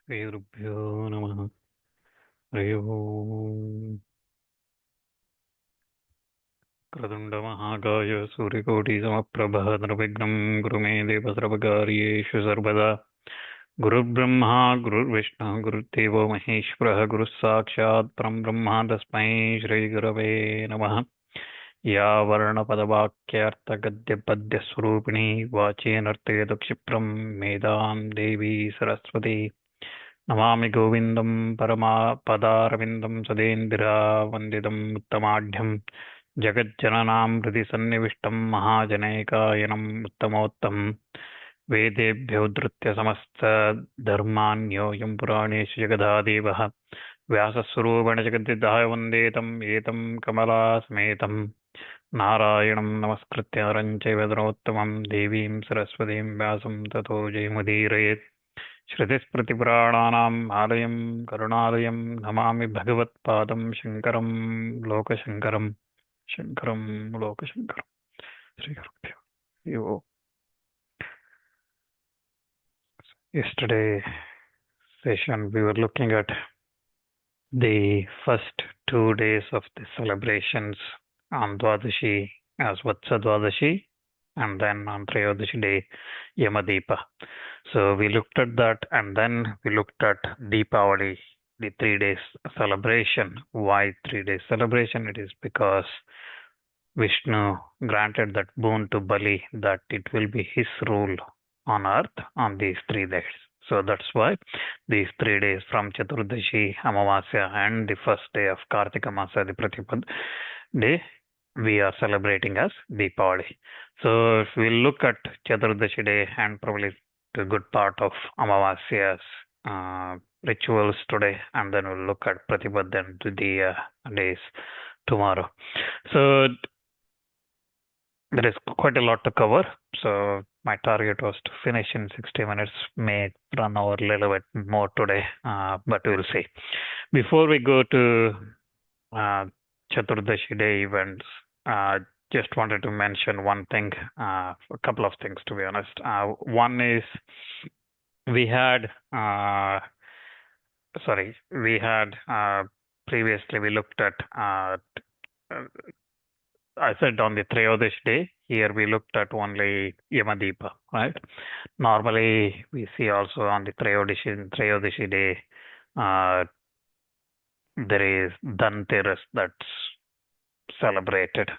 श्रीगुरुभ्यो नमः। हरिः ओम्। क्रतुण्डमहाकाय सूर्यकोटिसमप्रभः निर्विघ्नं कुरु मे देव सर्वकार्येषु सर्वदा। गुरुर्ब्रह्मा गुरुर्विष्णुः गुरुर्देवो महेश्वरः गुरुः साक्षात् परं ब्रह्म तस्मै श्रीगुरवे नमः। या वर्णपदवाक्यार्थगद्यपद्यस्वरूपिणी वाचेनर्तयतु क्षिप्रं मेदां देवी सरस्वती। नमामि गोविन्दं परमापदारविन्दं सदेन्दिरावन्दितम् उत्तमाढ्यं जगज्जननां हृदि सन्निविष्टं महाजनैकायनम् उत्तमोत्तमं वेदेभ्योद्धृत्य समस्तधर्मान्योऽयं पुराणेषु जगदादेवः व्यासस्वरूपेण जगद्विद्धाय वन्दे तम् एतं कमलासमेतं नारायणं नमस्कृत्य नरं चैव नरोत्तमं देवीं सरस्वतीं व्यासं ततो जयमुदीरयेत्। श्रुतिस्मृतिपुराणानाम् आलयं करुणालयं नमामि भगवत्पादं शङ्करं लोकशङ्करं शङ्करं लोकशङ्करं। श्रीगुरुभ्यो नमः। Yesterday session we were looking at the first 2 days of the celebrations on Dvadashi as Vatsa Dvadashi, and then on Trayodasi day Yamadipa. So we looked at that, and then we looked at Dīpāvalī, the 3 days celebration. Why 3 days celebration? It is because Vishnu granted that boon to Bali that it will be his rule on earth on these 3 days. So that's why these 3 days from Chaturdashi, Amavasya, and the first day of Kartika Masa, the Pratipad day, we are celebrating as Dīpāvalī. So if we look at Chaturdashi day and probably the good part of Amavasya's rituals today, and then we'll look at Pratipad and the days tomorrow. So there is quite a lot to cover. So my target was to finish in 60 minutes, may run over a little bit more today, but we'll see. Before we go to Chaturdashi day events, just wanted to mention one thing, a couple of things to be honest. One is we had previously we looked at I said on the Trayodasi day, here we looked at only Yamadipa, right? Normally we see also on the Trayodasi day, there is Dhanteras that's celebrated,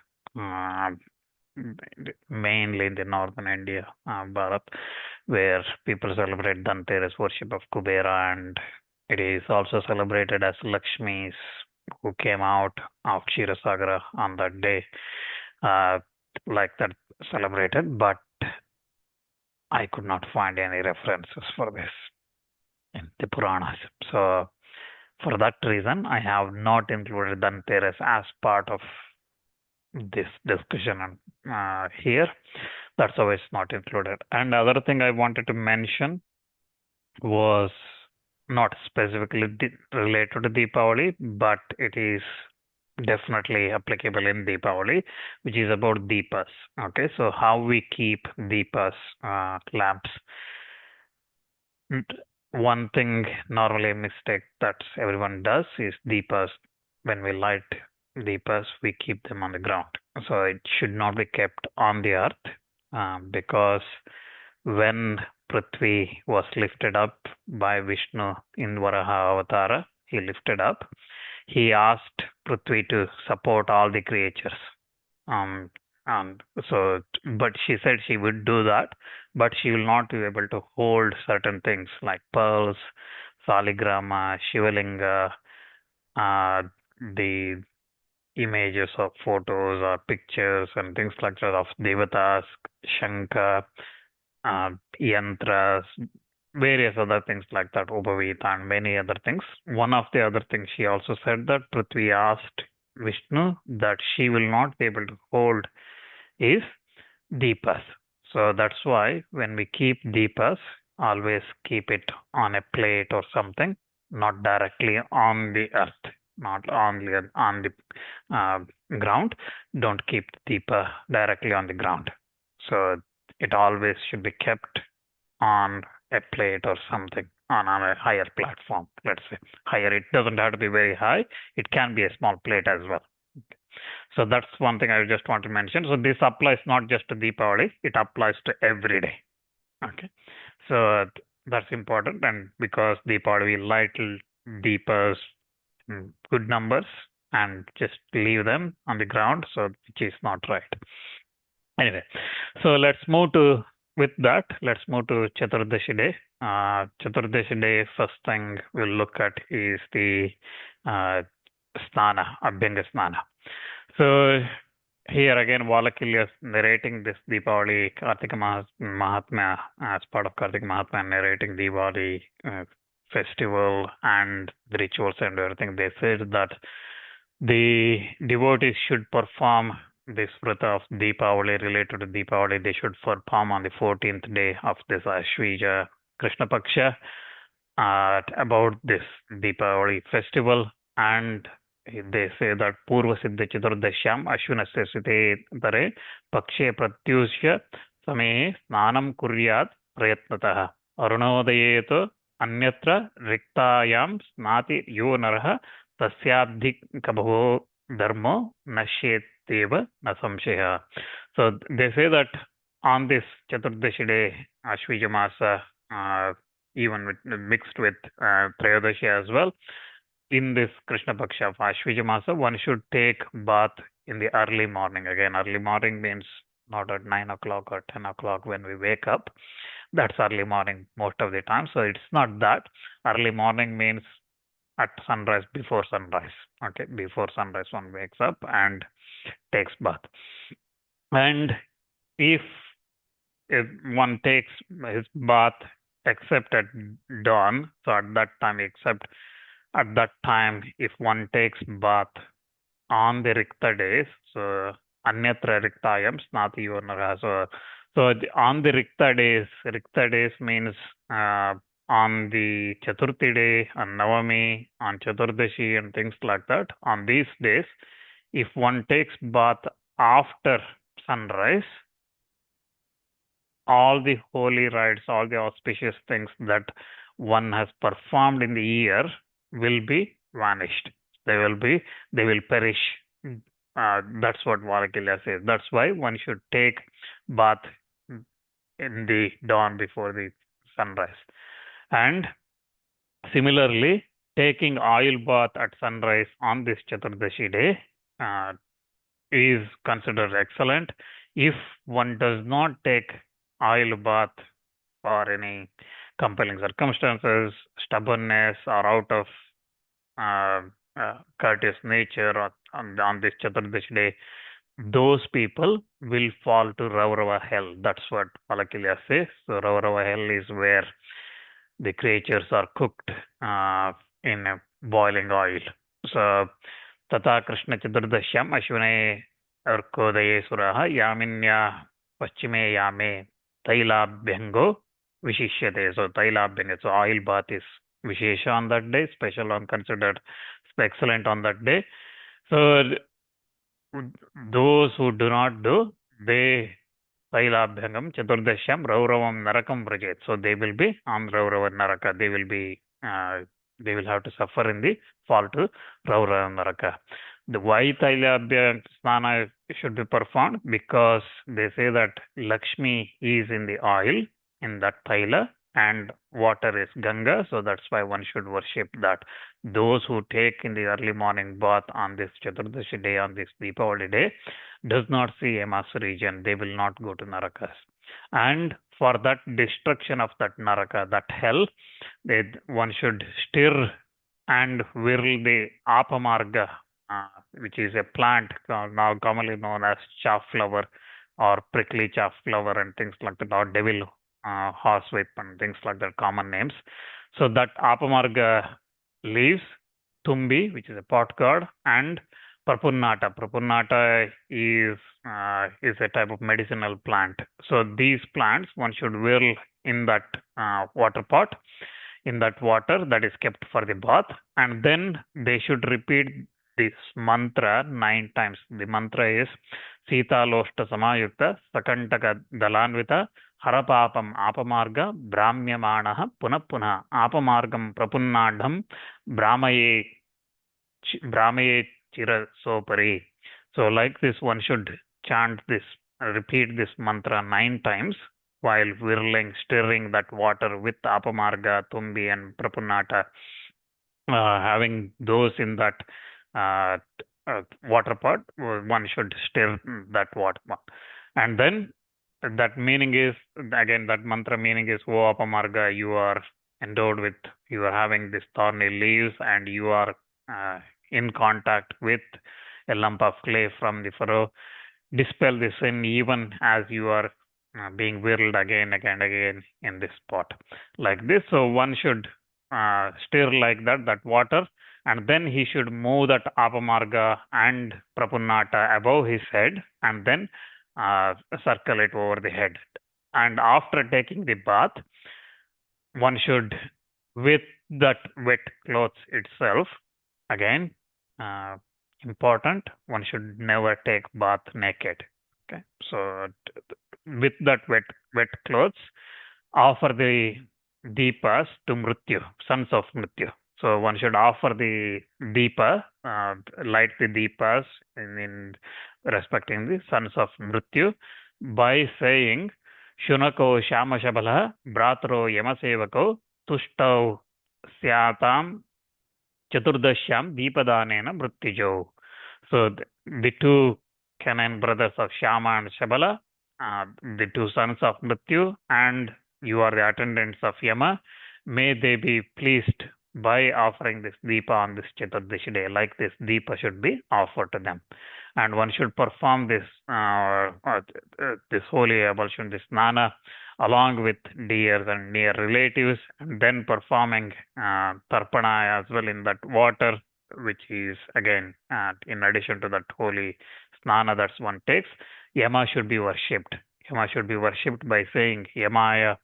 mainly in the northern India, Bharat, where people celebrate Dhanteras, worship of Kubera, and it is also celebrated as Lakshmi's who came out of Kshirasagara on that day, like that celebrated, but I could not find any references for this in the Puranas. So for that reason, I have not included Dhanteras as part of this discussion here. That's why it's not included. And the other thing I wanted to mention was not specifically related to Dīpāvalī, but it is definitely applicable in Dīpāvalī, which is about Dīpas. Okay, so how we keep Dīpas, lamps. One thing, normally a mistake that everyone does is Dīpas. When we light Dīpas, we keep them on the ground. So it should not be kept on the earth, because when Prithvi was lifted up by Vishnu in Varaha Avatara, he lifted up. He asked Prithvi to support all the creatures. But she said she would do that, but she will not be able to hold certain things like pearls, saligrama, shivalinga, the images of photos or pictures and things like that of devatas, shankha, yantras, various other things like that, Upavita and many other things. One of the other things she also said that Prithvi asked Vishnu that she will not be able to hold is Deepas. So that's why when we keep Deepas, always keep it on a plate or something, not directly on the earth, not only on the ground. Don't keep the Deepa directly on the ground. So it always should be kept on a plate or something, on a higher platform, let's say. Higher, it doesn't have to be very high. It can be a small plate as well. Okay. So that's one thing I just want to mention. So this applies not just to Dīpāvalī, it applies to every day. Okay. So that's important. And because Dīpāvalī, we light Deepas in good numbers and just leave them on the ground, so which is not right. Anyway, so let's move to Chaturdashi day. Chaturdashi day, first thing we'll look at is the Snāna, Abhyanga Snāna. So here again, Valakilya is narrating this Dīpāvalī, Kartika Mahatmya, as part of Kartika Mahatmya, narrating Dīpāvalī festival and the rituals and everything. They said that the devotees should perform this vrata of Dīpāvalī related to Dīpāvalī. They should perform on the 14th day of this Ashvija Krishna Paksha about this Dīpāvalī festival, and they say that Purva Siddha Chaturdaśyam Ashvinasya Site Tare Pakshe Pratyushya Same Snānam Kuryat Prayatnatah Arunodayeto Anyatra Riktayam Snāti Yo Naraha Tasyabdhikabhavo Dharmo Nashyeteva Nasamshaya. So they say that on this Chaturdashi day, Ashvija Masa, even mixed with Trayodashi as well, in this Krishna Paksha of Ashvija Masa, one should take bath in the early morning. Again, early morning means not at 9 o'clock or 10 o'clock when we wake up. That's early morning most of the time. So it's not that. Early morning means at sunrise, before sunrise. Okay, before sunrise one wakes up and takes bath. And if one takes his bath except at dawn, so at that time, if one takes bath on the Rikta days, so Anyatra Riktayam Snāti Yo Naraha. So on the Rikta days means on the Chaturthi day, on Navami, on Chaturdashi and things like that. On these days, if one takes bath after sunrise, all the holy rites, all the auspicious things that one has performed in the year will be vanished. They will perish. That's what Valakilya says. That's why one should take bath in the dawn before the sunrise. And similarly, taking oil bath at sunrise on this Chaturdashi day is considered excellent. If one does not take oil bath for any compelling circumstances, stubbornness, or out of courteous nature or on this Chaturdashi day, those people will fall to Raurava hell. That's what Valakilya says. So Raurava hell is where the creatures are cooked in a boiling oil. So Tata Krishna Chaturdasyam Ashvine Arkodaye Suraha Yaminya Paschime Yame Tailabhyango Vishishyate. So Tailabhyanga, so oil bath is Vishesha on that day, special on considered excellent on that day. So those who do not do, they Tailabhyangam Chaturdasyam Rauravam Narakam Vrajet. So they will be on Raurava Naraka. They will have to suffer in the fall to Raurava Naraka. The why Tailabhyanga Snāna should be performed, because they say that Lakshmi is in the oil, in that Taila, and water is Ganga, so that's why one should worship that. Those who take in the early morning bath on this Chaturdashi day, on this Dīpāvalī day, does not see Yamas region. They will not go to Narakas. And for that destruction of that Naraka, that hell, one should stir and whirl the Mārga, which is a plant now commonly known as chaff flower or prickly chaff flower and things like that, or devil horsewhip and things like that, common names. So that Mārga leaves, Tumbi, which is a pot gourd, and Prapunnata. Prapunnata is a type of medicinal plant. So these plants one should whirl in that water pot, in that water that is kept for the bath, and then they should repeat this mantra 9 times. The mantra is Sita Loshta Samayukta Sakantaka Dalanvita Harapapam Apamarga Brahmyamanaha Punapuna Apamargam Prapunnadham Brahmaye Chira Sopari. So like this, one should chant this, repeat this mantra 9 times while whirling, stirring that water with Apamarga, Tumbi and Prapunnata, having those in that water pot. One should stir that water pot. And then that meaning is, again, that mantra meaning is, O Apamarga, you are endowed with, you are having these thorny leaves and you are in contact with a lump of clay from the furrow. Dispel this sin even as you are being whirled again in this pot. Like this. So one should stir like that water, and then he should move that Apamarga and Prapunnata above his head and then circle it over the head. And after taking the bath, one should, with that wet clothes itself, again, important, one should never take bath naked. Okay, so with that wet clothes, offer the Dīpas to Mrityu, sons of Mrityu. So one should offer the Dīpa, light the Dīpas in respecting the sons of Mrityu by saying Shunako Shama Shabala Bratro Yamasevako Tushtau Syatam Chaturdaśyam Dīpadanena Mrittijo. So the two Canaan brothers of Shama and Shabala, the two sons of Mrityu, and you are the attendants of Yama, may they be pleased by offering this Dīpa on this Chaturdashi day. Like this, Dīpa should be offered to them. And one should perform this this holy ablution, this Snāna, along with dears and near relatives, and then performing Tarpana as well in that water, which is again, in addition to that holy Snāna that one takes. Yama should be worshipped. Yama should be worshipped by saying Yamaya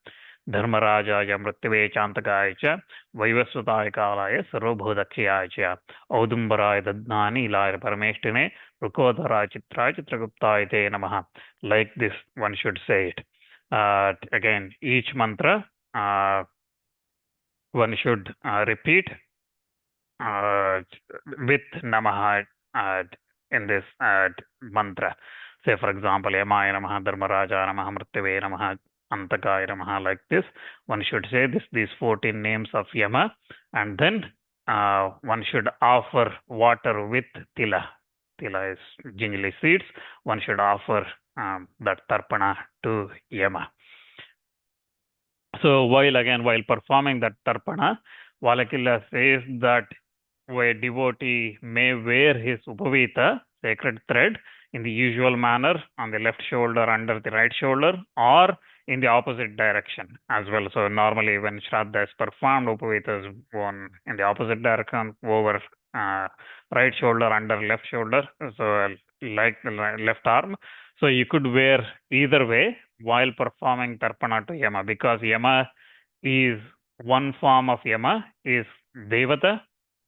Dharmarajaya Mrityave Chantakaya cha Vaivasvataya Kalaya Sarvabhudakshaya cha Audumbaraya Dadnani Ilaya Parameshtine Rukodhara Chitraya Chitraguptaya Te Namaha. Like this, one should say it. Again, each mantra one should repeat with Namaha in this mantra. Say, for example, Yamaya Namaha, Dharmaraja Namaha, Mrityave Namaha, Antakaya Namaha. Like this, one should say these 14 names of Yama, and then one should offer water with tila. Tila is jingli seeds. One should offer that tarpana to Yama. So while performing that tarpana, Valakilla says that a devotee may wear his upavita, sacred thread, in the usual manner on the left shoulder under the right shoulder, or in the opposite direction as well. So normally when Śrāddha is performed, upavita is worn in the opposite direction over right shoulder under left shoulder, so like the left arm. So you could wear either way while performing Tarpana to Yama, because Yama is one form of Yama is Devata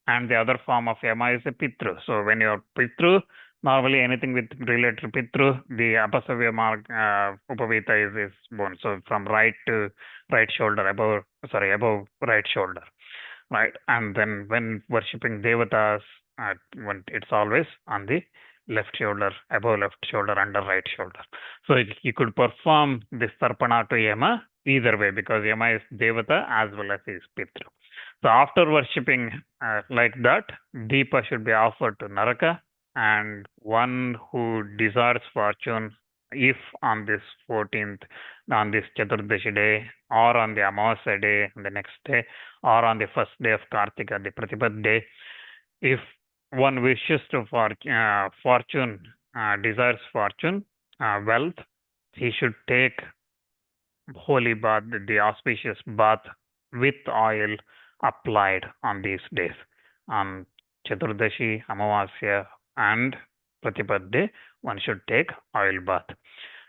and the other form of Yama is a Pitru. So when you're Pitru, normally anything with related to Pitru, the Apasavya Mārga Upavita is born. So from right to right shoulder, above right shoulder. Right. And then when worshipping Devatas, it's always on the left shoulder, above left shoulder, under right shoulder. So you could perform this Tarpana to Yama either way, because Yama is Devata as well as is Pitru. So after worshipping like that, Dīpa should be offered to Naraka, and one who desires fortune, if on this 14th, on this Chaturdashi day, or on the Amavasya day, the next day, or on the first day of Kartika, the Pratipad day, if one wishes to fortune, desires fortune, wealth, he should take holy bath, the auspicious bath with oil applied on these days. On Chaturdashi, Amavasya, and Pratipad day, one should take oil bath.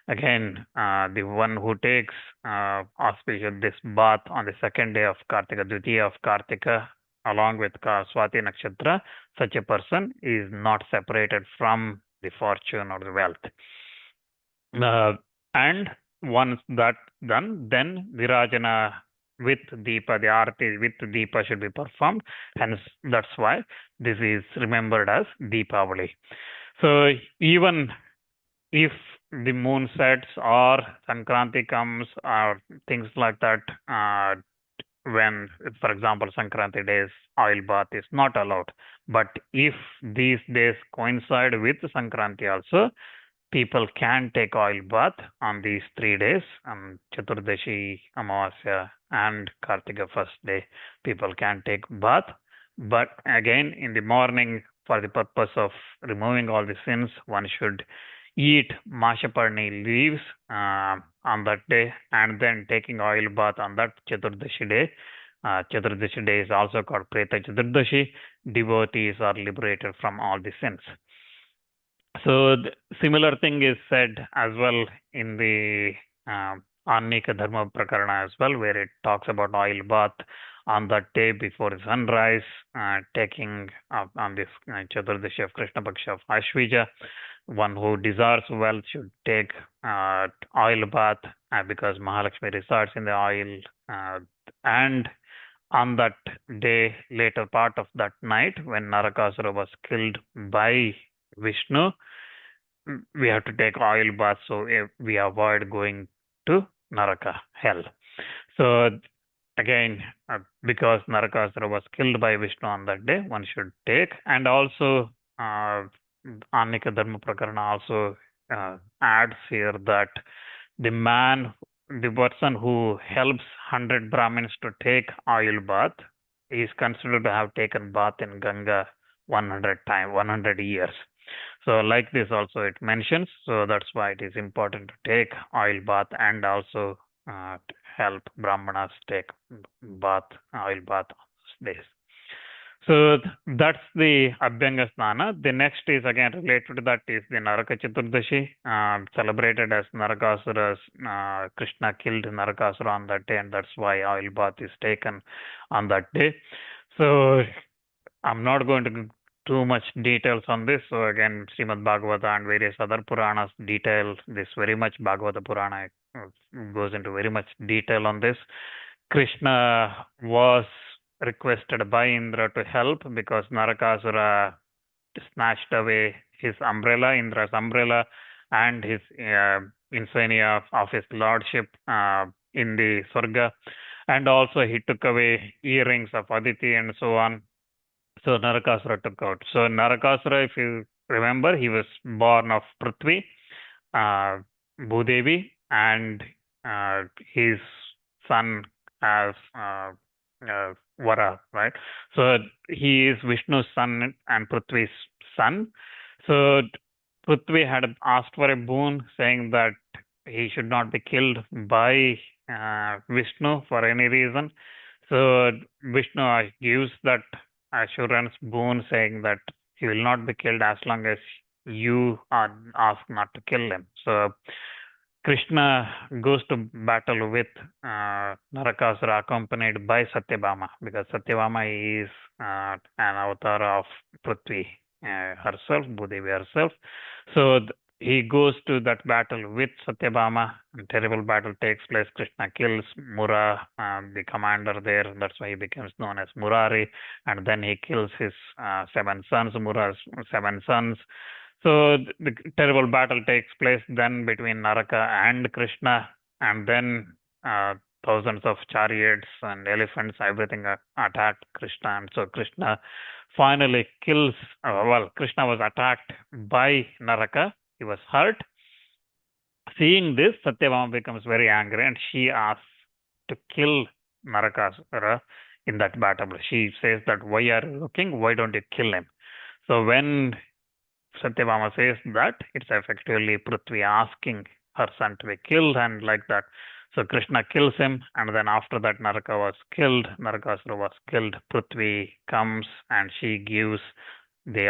Again, the one who takes auspicious this bath on the second day of Kartika, Dvitiya of Kartika, along with Swati Nakshatra, such a person is not separated from the fortune or the wealth. And once that done, then Virajana with Dīpa, the Arati with Dīpa should be performed. Hence, that's why this is remembered as Dīpāvalī. So even if the moon sets or Sankranti comes or things like that, when, for example, Sankranti days, oil bath is not allowed. But if these days coincide with Sankranti also, people can take oil bath on these 3 days, Chaturdashi, Amavasya, and Kartika first day. People can take bath. But again, in the morning, for the purpose of removing all the sins, one should eat Mashaparni leaves on that day, and then taking oil bath on that Chaturdashi day. Chaturdashi day is also called Preta-Caturdaśī. Devotees are liberated from all the sins. So similar thing is said as well in the Annika Dharma Prakarana as well, where it talks about oil bath on that day before sunrise, taking on this Chaturdashi of Krishna Paksha of Ashvija. One who desires wealth should take oil bath because Mahalakshmi resides in the oil. And on that day, later part of that night, when Narakasura was killed by Vishnu, we have to take oil bath so we avoid going to Naraka, hell. So again, because Narakasura was killed by Vishnu on that day, one should take. And also, Annika Dharma Prakarana also adds here that the person who helps 100 Brahmins to take oil bath is considered to have taken bath in Ganga 100 years. So like this also it mentions, so that's why it is important to take oil bath and also help Brahmanas take oil bath on those days. So that's the Abhyanga Snāna. The next is again related to that is the Naraka Chaturdashi, celebrated as Narakasura's, Krishna killed Narakasura on that day, and that's why oil bath is taken on that day. So I'm not going to go too much details on this. So again, Srimad Bhagavata and various other Puranas detail this very much. Bhagavata Purana goes into very much detail on this. Krishna was requested by Indra to help because Narakasura snatched away his umbrella, Indra's umbrella, and his insignia of his lordship in the Swarga. And also he took away earrings of Aditi and so on. So Narakasura took out. So Narakasura, if you remember, he was born of Prithvi, Bhudevi, and his son as Vara, right? So he is Vishnu's son and Prithvi's son. So Prithvi had asked for a boon, saying that he should not be killed by Vishnu for any reason. So Vishnu gives that assurance boon, saying that he will not be killed as long as you are asked not to kill him. So Krishna goes to battle with Narakasura accompanied by Satyabhama, because Satyabhama is an avatar of Prithvi herself, Bhudevi herself. So he goes to that battle with Satyabhama. A terrible battle takes place. Krishna kills Mura, the commander there. That's why he becomes known as Murari. And then he kills his 7 sons, Mura's 7 sons. So the terrible battle takes place then between Naraka and Krishna, and then thousands of chariots and elephants, everything attacked Krishna. And so Krishna finally kills, Krishna was attacked by Naraka. He was hurt. Seeing this, Satyabhama becomes very angry and she asks to kill Narakasura in that battle. She says that, why are you looking? Why don't you kill him? So when Satyabhama says that, it's effectively Prithvi asking her son to be killed, and like that. So Krishna kills him, and then after that Naraka was killed, Narakasura was killed. Prithvi comes and she gives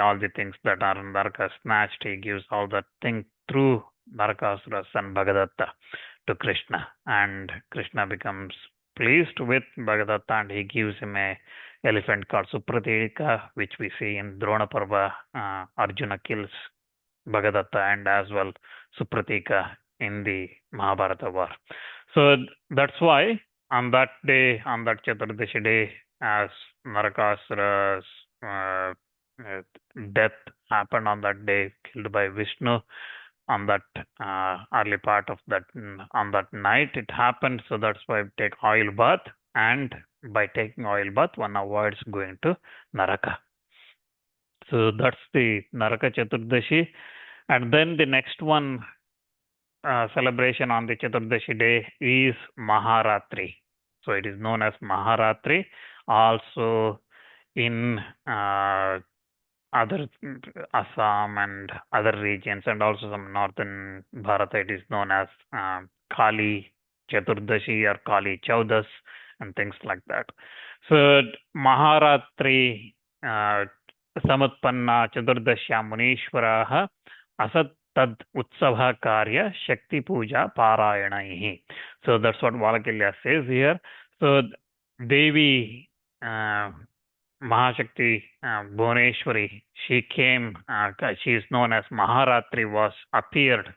all the things that are Naraka snatched. He gives all that thing through Narakasura's son Bhagadatta to Krishna, and Krishna becomes pleased with Bhagadatta and he gives him a elephant called Supratika, which we see in Drona Parva. Arjuna kills Bhagadatta and as well Supratika in the Mahabharata war. So that's why on that day, on that Chaturdashi day, as Narakasura's death happened on that day, killed by Vishnu, on that early part of that, on that night it happened. So that's why we take oil bath, and by taking oil bath, one avoids going to Naraka. So that's the Naraka Chaturdashi. And then the next one celebration on the Chaturdashi day is Mahārātri. So it is known as Mahārātri. Also in other Assam and other regions, and also some northern Bharata, it is known as Kali Chaturdashi or Kali Chaudas and things like that. So Mahārātri Samutpanna Chaturdashya Munishwaraha Asat Tad Utsava Karya Shakti Puja Pārvaṇaihi. So that's what Valakilya says here. So Devi Mahashakti Bhuneshwari, she came, she is known as Mahārātri, was appeared,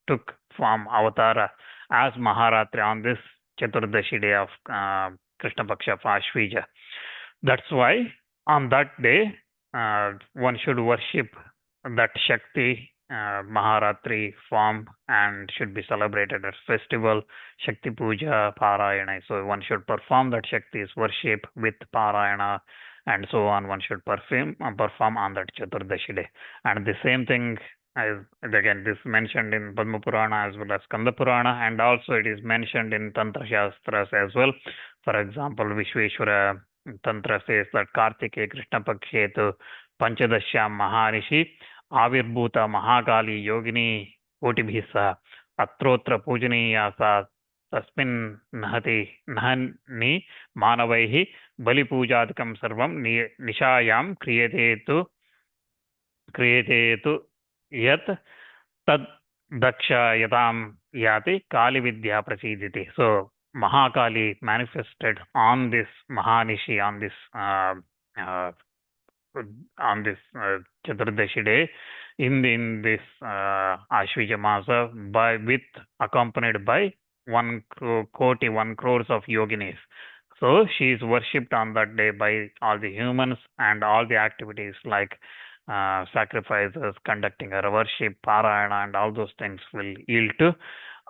took form avatara as Mahārātri on this Chaturdashi day of Krishna Paksha of Ashvija. That's why on that day one should worship that Shakti Mahārātri form and should be celebrated as festival, Shakti Puja, Pārvaṇa. So one should perform that Shakti's worship with Pārvaṇa and so on. One should perform on that Chaturdashi day. And the same thing is, again, this mentioned in Padma Purana as well as Skanda Purana, and also it is mentioned in Tantra Shastras as well. For example, Vishveshwara Tantra says that Kartike Krishna Pakshetu Panchadashyam Maharishi Avirbhuta Mahakali Yogini Kotibhisa Atrotra Pujaniya Sa Tasmin Nahani Manavaihi Bali Pujadikam Sarvam Nishayam Kriyetetu Yat Tad Daksha Yatam Yati Kali Vidya Prasiditi. So Mahakali manifested on this Mahanishi, on this Chaturdashi day in this Ashvija Masa, accompanied by 1 crores of yoginis. So she is worshipped on that day by all the humans, and all the activities like sacrifices, conducting her worship, Pārvaṇa, and all those things will yield to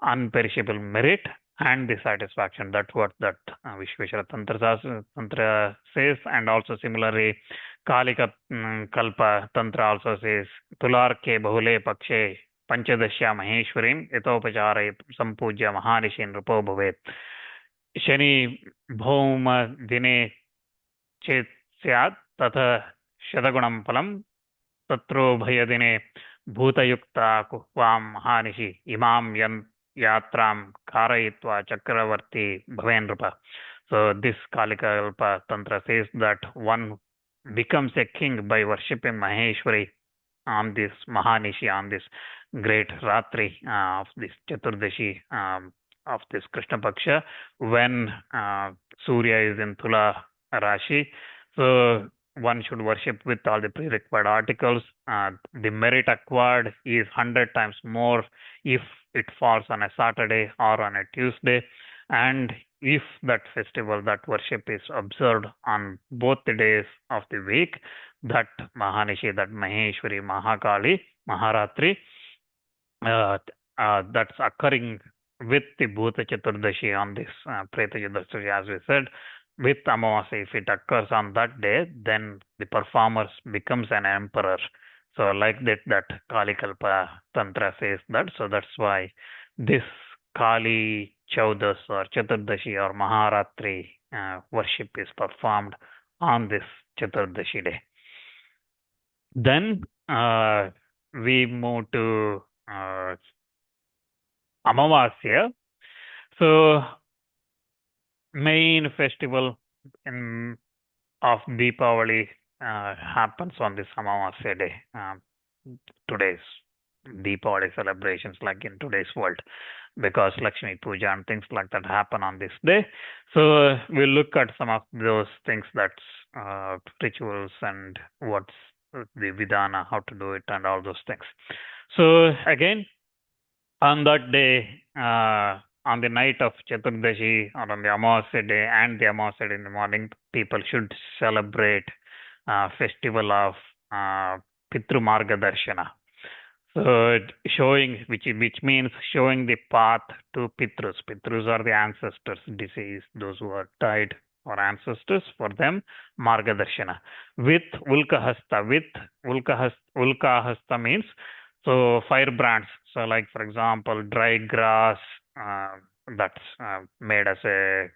unperishable merit and the satisfaction. That's what that Vishveshwara Tantra says. And also similarly, Kalika Kalpa Tantra also says, Tularke Bahule Pakshe Panchadashya Maheshwarim Etopachare Sampujya Mahanishin Rupo Bhavet. Shani Bhauma Dine Chet Syat Tatha Shadagunam Palam Tatro Bhayadine Bhutayukta Kuhvam Mahanishi Imam Yatram Karayitva Chakravarti Bhavenrupa. So this Kalika Kalpa Tantra says that one becomes a king by worshipping Maheshwari on this Mahanishi, on this great Ratri of this Chaturdashi of this Krishna Paksha, when Surya is in Tula Rashi. So one should worship with all the prerequisite articles. The merit acquired is 100 times more if it falls on a Saturday or on a Tuesday. And if that festival, that worship is observed on both the days of the week, that Mahanishi, that Maheshwari, Mahakali, Mahārātri, that's occurring with the Bhuta Chaturdashi on this Preta-Caturdaśī, as we said, with Amavasya. If it occurs on that day, then the performer becomes an emperor. So like that Kali Kalpa Tantra says that. So that's why this Kali Chaudas or Chaturdashi or Mahārātri worship is performed on this Chaturdashi day. Then we move to Amavasya. So main festival of Dīpāvalī happens on this Amavasya day. Today's Dīpāvalī celebrations like in today's world, because Lakshmi Puja and things like that happen on this day. So we'll look at some of those things, that's rituals and what's the vidana, how to do it, and all those things. So again, on that day, on the night of Chaturdashi or on the Amavasya day and the Amavasya day in the morning, people should celebrate festival of Pitru Mārga Darśana. So showing, which means showing the path to Pitrus. Pitrus are the ancestors, deceased, those who are died, or ancestors. For them, Mārga Darśana with Ulkahasta. With Ulkahasta means so firebrands. So like for example, dry grass that's made as a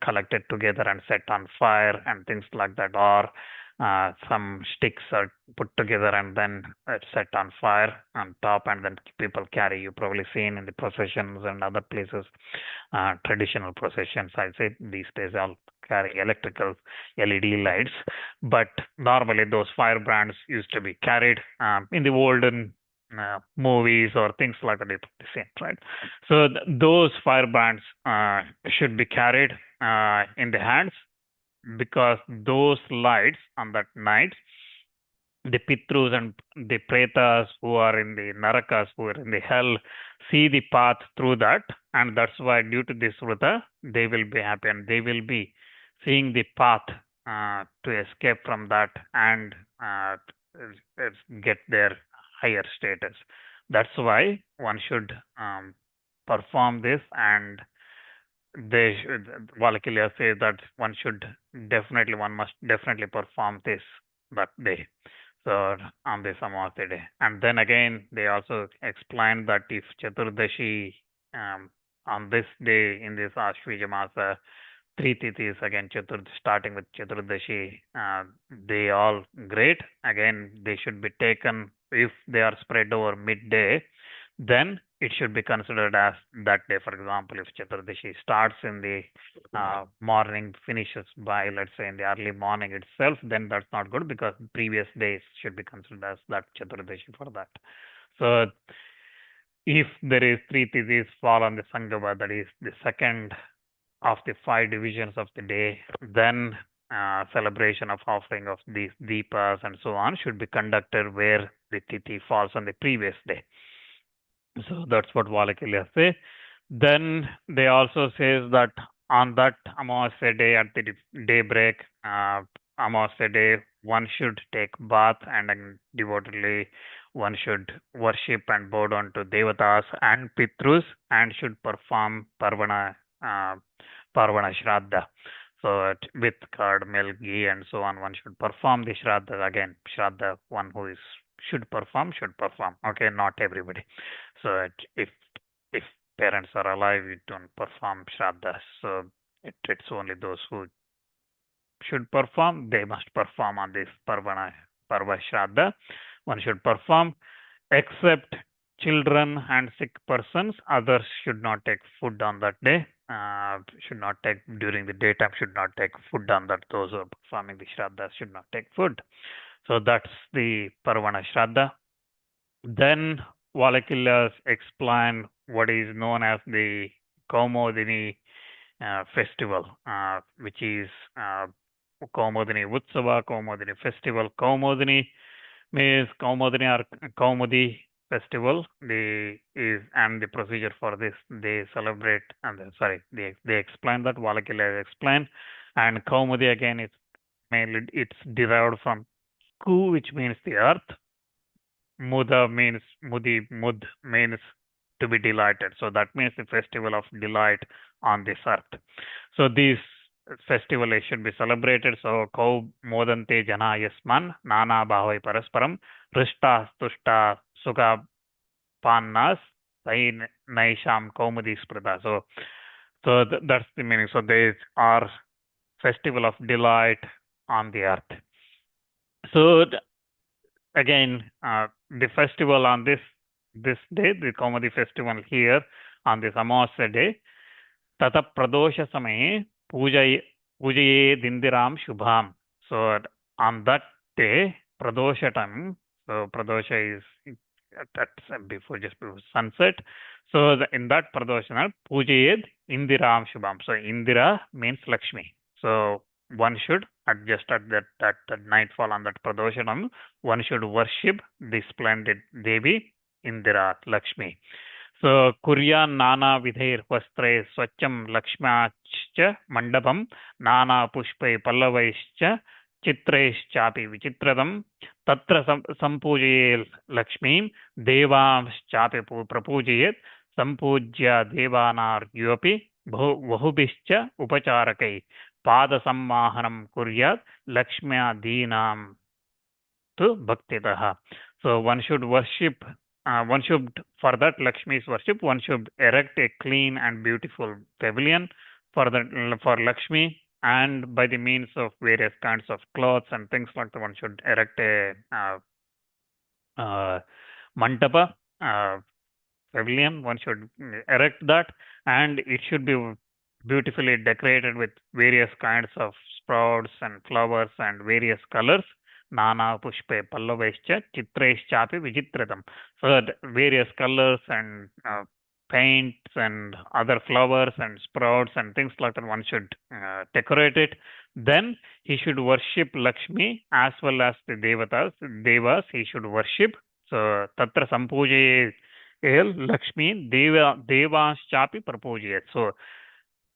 collected together and set on fire and things like that, or some sticks are put together and then set on fire on top, and then people carry. You probably seen in the processions and other places, traditional processions, I'd say these days all carry electrical LED lights, but normally those firebrands used to be carried in the olden movies or things like that, the same, right? So those firebrands should be carried in the hands, because those lights on that night, the Pitrus and the Pretas who are in the Narakas, who are in the hell, see the path through that, and that's why due to this vrata, they will be happy and they will be seeing the path to escape from that and get their higher status. That's why one should perform this, and they should, Valakilya says that one must definitely perform this that day. So on this Amavasya day. And then again, they also explained that if Chaturdashi on this day in this Ashvija Masa, 3 tithis again, starting with Chaturdashi, they all great. Again, they should be taken, if they are spread over midday, then it should be considered as that day. For example, if Chaturdashi starts in the morning, finishes by, let's say, in the early morning itself, then that's not good, because previous days should be considered as that Chaturdashi for that. So if there is 3 tithis fall on the Sangama, that is the second of the 5 divisions of the day, then celebration of offering of these Dīpas and so on should be conducted where the tithi falls on the previous day. So that's what Valakilya say. Then they also says that on that Amavasya day, at the daybreak, Amavasya day, one should take bath, and devotedly one should worship and bow down to Devatas and Pitrus, and should perform Pārvaṇa Śrāddha. So with curd, milk, ghee, and so on, one should perform the Śrāddha. Again, Śrāddha, one who should perform. Okay, not everybody. So if parents are alive, you don't perform Śrāddha. So it's only those who should perform. They must perform on this Pārva Śrāddha. One should perform, except children and sick persons. Others should not take food on that day. Should not take during the daytime. Should not take food on that. Those who are performing the Śrāddha should not take food. So that's the Pārvaṇa Śrāddha. Then Valakilya explain what is known as the Kaumodinī festival, which is Kaumodinī Utsava, Kaumodinī festival. Kaumodinī means Kaumodinī or Kaumodī festival. And the procedure for this, they celebrate, and they explain that. Valakilya explain. And Kaumodī again is mainly, it's derived from Ku, which means the earth. Muda means mud means to be delighted. So that means the festival of delight on this earth. So this festival should be celebrated. So Kaumodante jana yasman nana bhavai parasparam rishta tushta sukha pannas naisham Kaumodī sprita. So that's the meaning. So there are festival of delight on the earth. So again, the festival on this day, the Kaumodī festival here on this Amavasya day, Tata Pradosha Samaye Pujaye Dindiram Shubham. So on that day, Pradosha time, So Pradosha is before, just before sunset. So in that Pradosha, Pujayed Indiram Shubham. So Indira means Lakshmi. So one should adjust at that nightfall on that Pradoshanam. One should worship the splendid Devi Indira Lakshmi. So Kurya Nana Vidhair Vastre Swacham Lakshmacha Mandapam Nana Pushpe Pallavaischa Chitraischapi Vichitradam Tatra Sampujayel Lakshmi Devamschapi Prapujayet Sampujya Devanar Yopi Vahubischa Upacharakai Pada Sammahanam Kuryat Lakshmya Deenam to Bhaktitaha. So one should worship, for that Lakshmi's worship, one should erect a clean and beautiful pavilion for Lakshmi, and by the means of various kinds of clothes and things like that, one should erect a mandapa, pavilion. One should erect that, and it should be beautifully decorated with various kinds of sprouts and flowers and various colors. Nana Pushpe Pallavaischa Chitraischapi Vichitratam. So that various colors and paints and other flowers and sprouts and things like that, one should decorate it. Then he should worship Lakshmi as well as the Devas he should worship. So Tatra Sampujaye Lakshmi Devas Chapi Prapujayat. So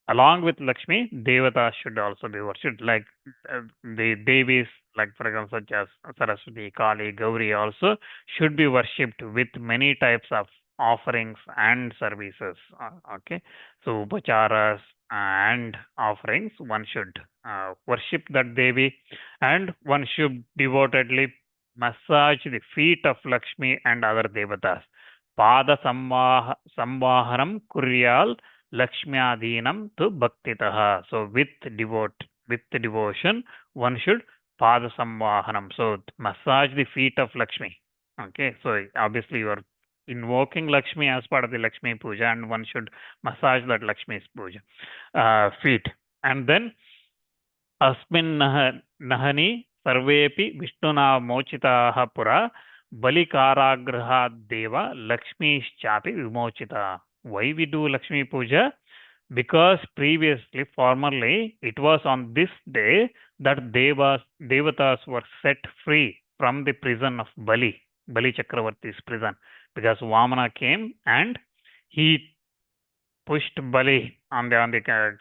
along with Lakshmi, Devatas should also be worshipped, like the Devis, like for example, such as Saraswati, Kali, Gauri also should be worshipped with many types of offerings and services. Okay, so upacharas and offerings, one should worship that Devi, and one should devotedly massage the feet of Lakshmi and other Devatas. Pada Samvaharam Kuryal Lakshmyadinam tu Bhaktitaha. So with devotion, one should Pada Samvahanam. So massage the feet of Lakshmi. Okay, so obviously you are invoking Lakshmi as part of the Lakshmi Puja, and one should massage that Lakshmi's Puja feet. And then Asmin Nahani Sarvepi Vishnuna Mochitaha Pura Bali Karagraha Deva Lakshmi Chapi Vimochita. Why we do Lakshmi Puja? Because formerly, it was on this day that Devatas were set free from the prison of Bali Chakravarti's prison, because Vamana came and he pushed Bali on the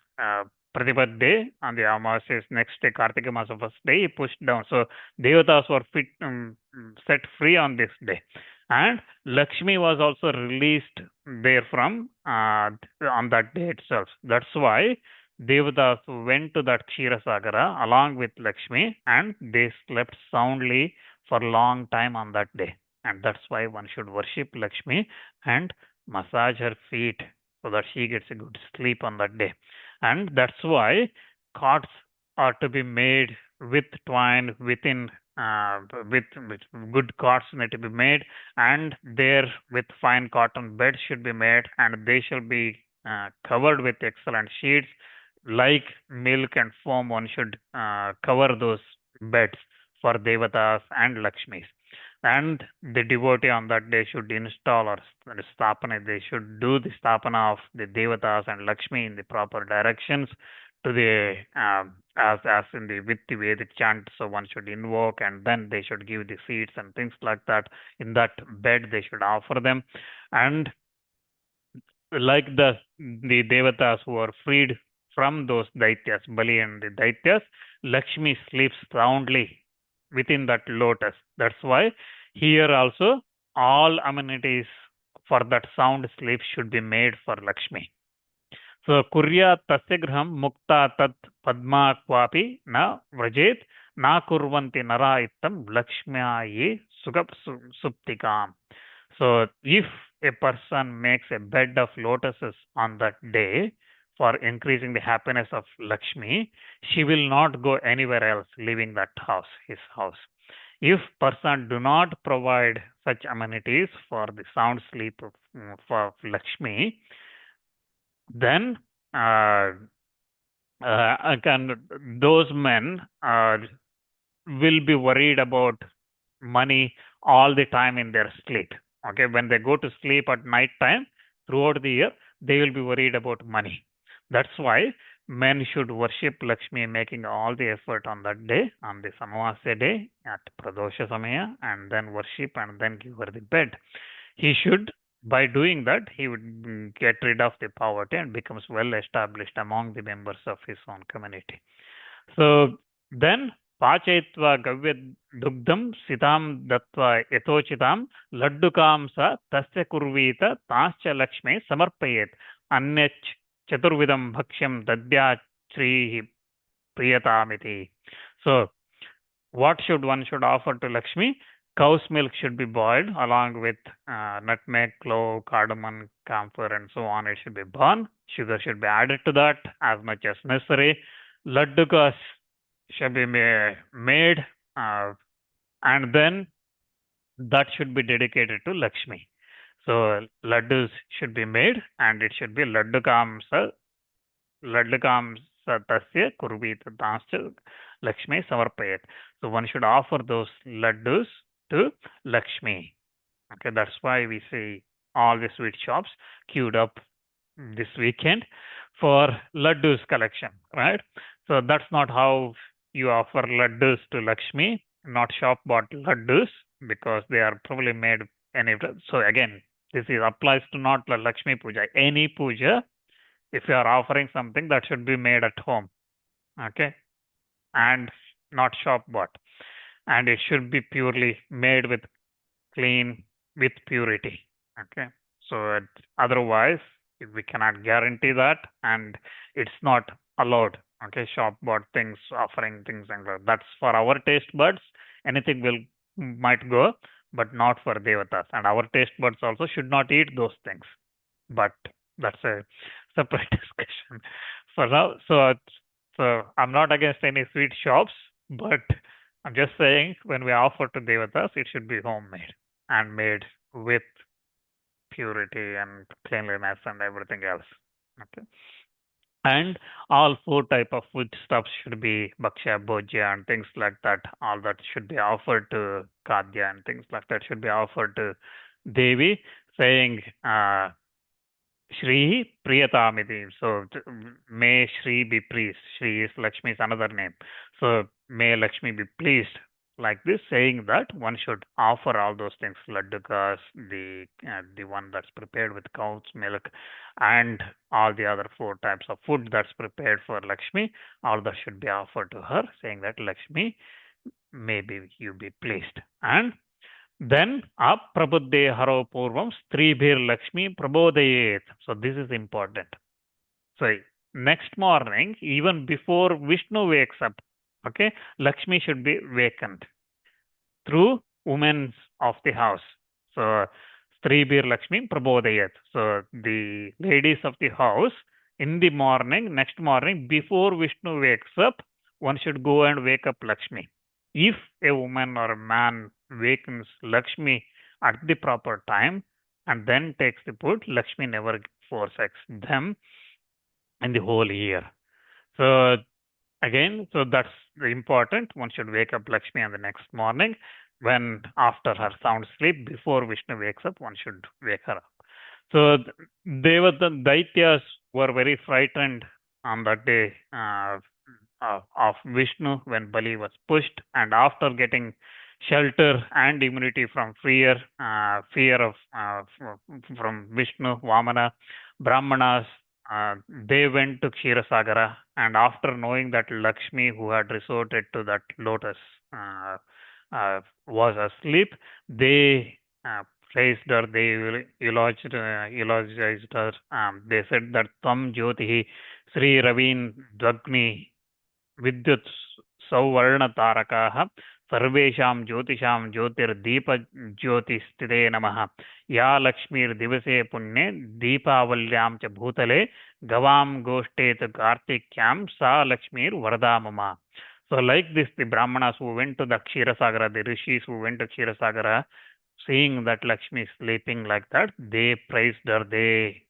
Pratipad day, on the Amavasya's next day, Kartika Masa first day, he pushed down. So Devatas were set free on this day. And Lakshmi was also released therefrom on that day itself. That's why Devatas went to that Ksheerasagara along with Lakshmi, and they slept soundly for a long time on that day. And that's why one should worship Lakshmi and massage her feet so that she gets a good sleep on that day. And that's why cots are to be made with twine within with good cots need to be made, and there with fine cotton beds should be made, and they shall be covered with excellent sheets like milk and foam. One should cover those beds for Devatas and Lakshmis. And the devotee on that day should install or Sthapana. They should do the Sthapana of the Devatas and Lakshmi in the proper directions to the as in the with the Vedic chant. So one should invoke, and then they should give the seeds and things like that. In that bed they should offer them, and like the Devatas who are freed from those Daityas, Bali and the Daityas, Lakshmi sleeps soundly within that lotus. That's why here also all amenities for that sound sleep should be made for Lakshmi. So Kurya tasya graham mukta tat padma kwapi na vrajet na kurvanti nara ittam Lakshmyaye sugap suptikam. So if a person makes a bed of lotuses on that day for increasing the happiness of Lakshmi, she will not go anywhere else leaving that house, his house. If person do not provide such amenities for the sound sleep for Lakshmi, then those men will be worried about money all the time in their sleep. Okay, when they go to sleep at night time, throughout the year, they will be worried about money. That's why men should worship Lakshmi, making all the effort on that day, on the Amavasya day, at Pradosha Samaya, and then worship and then give her the bed. He should, by doing that, he would get rid of the poverty and becomes well established among the members of his own community. So then, Pachayitva Gavya Dugdam Sitam Dattva Yatochitam Laddukam Sa Tasya Kurvita Tascha Lakshmi Samarpayet Anyach Chaturvidam Bhakshyam Dadya Srihi Priyatamiti. So, what should one should offer to Lakshmi? Cow's milk should be boiled along with nutmeg, clove, cardamom, camphor, and so on. It should be burned. Sugar should be added to that as much as necessary. Laddukas should be made, and then that should be dedicated to Lakshmi. So laddus should be made, and it should be laddukam sa tasya kurvita tasya Lakshmi samarpayat. So one should offer those laddus to Lakshmi. Okay, that's why we see all the sweet shops queued up this weekend for laddus collection, right? So that's not how you offer laddus to Lakshmi, not shop-bought laddus, because they are probably made so again, this applies to not Lakshmi Puja. Any puja, if you are offering something, that should be made at home, okay, and not shop-bought, and it should be purely made with purity, okay. So otherwise, we cannot guarantee that, and it's not allowed. Okay, shop-bought things, offering things, and that's for our taste buds. Anything might go, but not for devatas. And our taste buds also should not eat those things. But that's a separate discussion for now. So I'm not against any sweet shops, but I'm just saying when we offer to devatas, it should be homemade and made with purity and cleanliness and everything else. Okay. And all 4 type of foodstuffs should be bhaksha, bhojya, and things like that. All that should be offered to Kadya and things like that should be offered to Devi, saying Shri Priyatamiti. So may Shri be pleased. Shri is Lakshmi's another name. So may Lakshmi be pleased. Like this, saying that one should offer all those things, laddukas, the one that's prepared with cow's milk, and all the other 4 types of food that's prepared for Lakshmi, all that should be offered to her, saying that Lakshmi, maybe you be pleased. And then aprabuddhe haro purvam stribhir Lakshmi prabodayet. So this is important. So next morning, even before Vishnu wakes up, okay, Lakshmi should be wakened through women of the house. So, Stribhir Lakshmi Prabodayat. So, the ladies of the house, in the morning, next morning, before Vishnu wakes up, one should go and wake up Lakshmi. If a woman or a man wakens Lakshmi at the proper time and then takes the food, Lakshmi never forsakes them in the whole year. So, again, so that's important. One should wake up Lakshmi on the next morning. When after her sound sleep, before Vishnu wakes up, one should wake her up. So the Daityas were very frightened on that day of Vishnu when Bali was pushed, and after getting shelter and immunity from fear of from Vishnu, Vamana, Brahmanas, they went to Kshirasagara, and after knowing that Lakshmi, who had resorted to that lotus, was asleep, they praised her, they eulogized her. They said that Tam Jyotihi Sri Ravin Dvagni Vidyut Sauvarna Tarakaha Sarvesham Jyotisham Jyotir Dīpa Jyotistite Namaha Ya Lakshmir Divase Punne Dīpāvalyam Cha Bhutale Gavam Goshtet Kartikyam Sa Lakshmir Vardamama. So like this, the Brahmanas who went to the Kshirasagara, the rishis who went to Kshirasagara, seeing that Lakshmi is sleeping like that, they praised her, they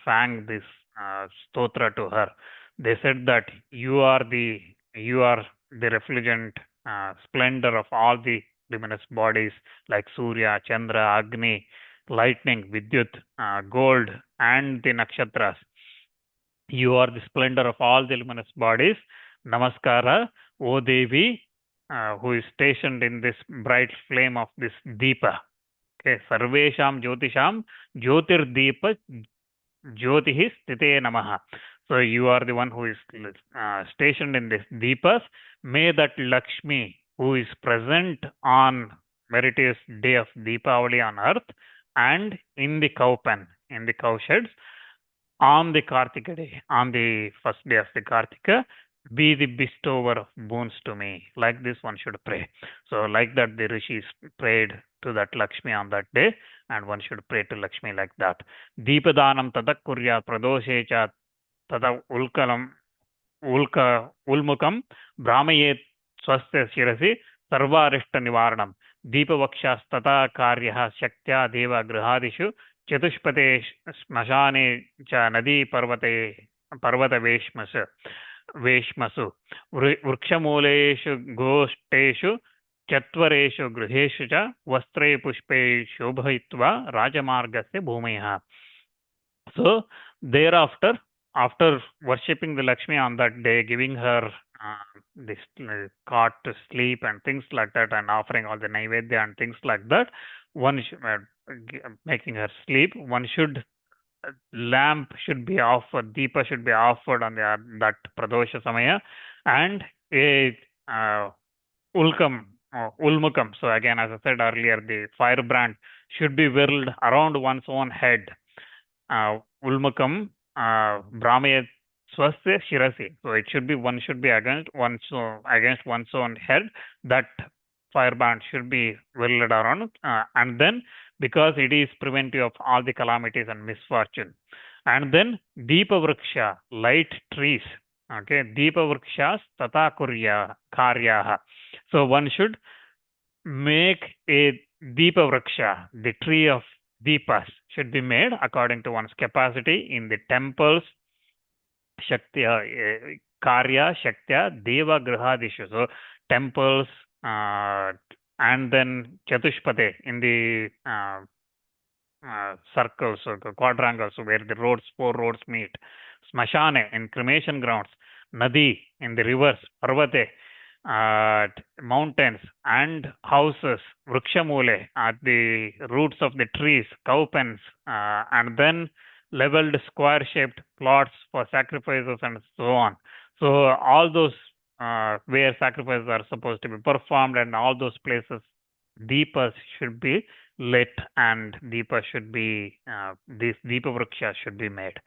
sang this stotra to her. They said that you are the refulgent splendor of all the luminous bodies like Surya, Chandra, Agni, lightning, Vidyut, gold, and the nakshatras. You are the splendor of all the luminous bodies. Namaskara, O Devi, who is stationed in this bright flame of this Dīpa. Okay, Sarvesham Jyotisham Jyotirdeepa Jyotihi Stite Namaha. So you are the one who is stationed in this Deepas. May that Lakshmi, who is present on meritorious day of Dīpāvalī on earth and in the cow pen, in the cow sheds, on the Kartika day, on the first day of the Kartika, be the bestower of boons to me. Like this one should pray. So like that the rishis prayed to that Lakshmi on that day, and one should pray to Lakshmi like that. Deepadanam tadak kurya pradoshecha tata ulmukam brahmayet swasya shirasi sarvarishta nivaranam. Deepavakshas tata karyaha shaktya deva grihadishu चतुष्पते श्मशाने च नदी पर्वत वेश्मसु वृक्षमूलेषु गोष्ठेषु चत्वरेषु गृहेषु च वस्त्रे पुष्पे शोभयित्वा राजमार्गस्य भूमयः. So thereafter, after worshipping the Lakshmi on that day, giving her this cot to sleep and things like that, and offering all the naivedya and things like that, one making her sleep, one should lamp should be offered, Deepa should be offered on that Pradosha Samaya, and a ulmukam. So again, as I said earlier, the firebrand should be whirled around one's own head. Ulmukam brahmayet swasya shirasi. So it should be, one should be against one's own head. That firebrand should be whirled around, and then because it is preventive of all the calamities and misfortune. And then Deepa Vriksha, light trees. Okay, Deepa Vrikshas tata karyaha. So one should make a Deepa Vriksha, the tree of Deepas, should be made according to one's capacity in the temples, Shaktya, Karya, Shaktya, Deva Grihadishu. So temples, and then Chatushpate in the circles or the quadrangles where the four roads meet. Smashane in cremation grounds. Nadi in the rivers. Parvate, mountains and houses. Vrikshamule at the roots of the trees, cow pens, and then leveled square-shaped plots for sacrifices and so on. So all those where sacrifices are supposed to be performed, and all those places, Deepas should be lit, and Deepa should be, this Deepa Vriksha should be made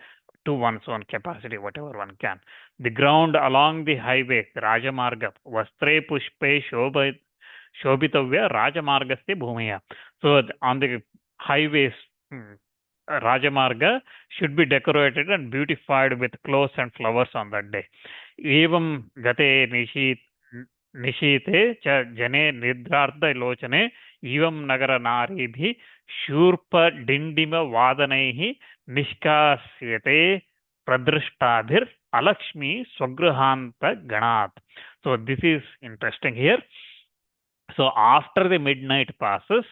to one's own capacity, whatever one can. The ground along the highway, Rajamarga, Vastre Pushpe Shobitavya Rajamargasya Bhumaya. So on the highways, Rajamarga should be decorated and beautified with clothes and flowers on that day. Evam gate nishite cha jane nidrartha lochane evam nagara naribhi shurpa dindima vadanaihi nishkasyate pradrishtadhir alakshmi swagrahanta ganat. So this is interesting here. So after the midnight passes,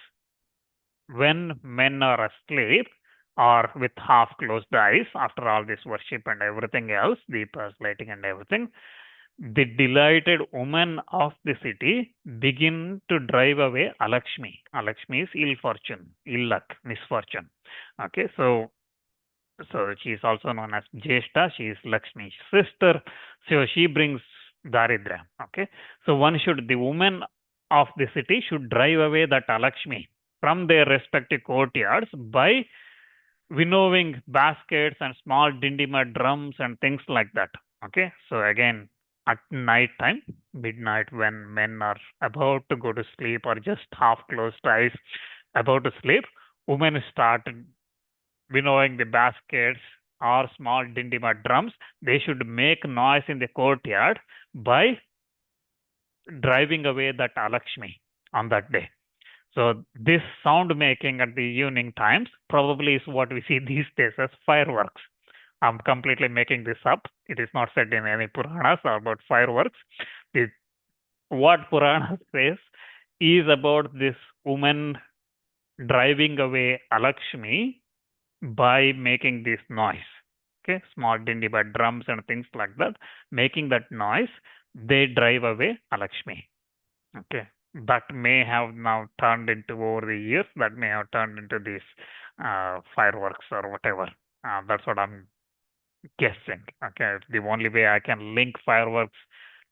when men are asleep or with half closed eyes, after all this worship and everything else, Deepas lighting and everything, the delighted women of the city begin to drive away Alakshmi. Alakshmi is ill fortune, ill luck, misfortune. Okay, so she is also known as Jeshta. She is Lakshmi's sister. So she brings Daridra. Okay, so the women of the city should drive away that Alakshmi from their respective courtyards by winnowing baskets and small dindima drums and things like that. Okay, so again, at night time, midnight, when men are about to go to sleep or just half closed eyes about to sleep, women started winnowing the baskets or small dindima drums. They should make noise in the courtyard by driving away that Alakshmi on that day. So this sound making at the evening times probably is what we see these days as fireworks. I'm completely making this up. It is not said in any Puranas about fireworks. What Purana says is about this woman driving away Lakshmi by making this noise. Okay, small dindi by drums and things like that, making that noise, they drive away Lakshmi. Okay, that may have now turned into, over the years, that may have turned into these fireworks or whatever. That's what I'm guessing. Okay, the only way I can link fireworks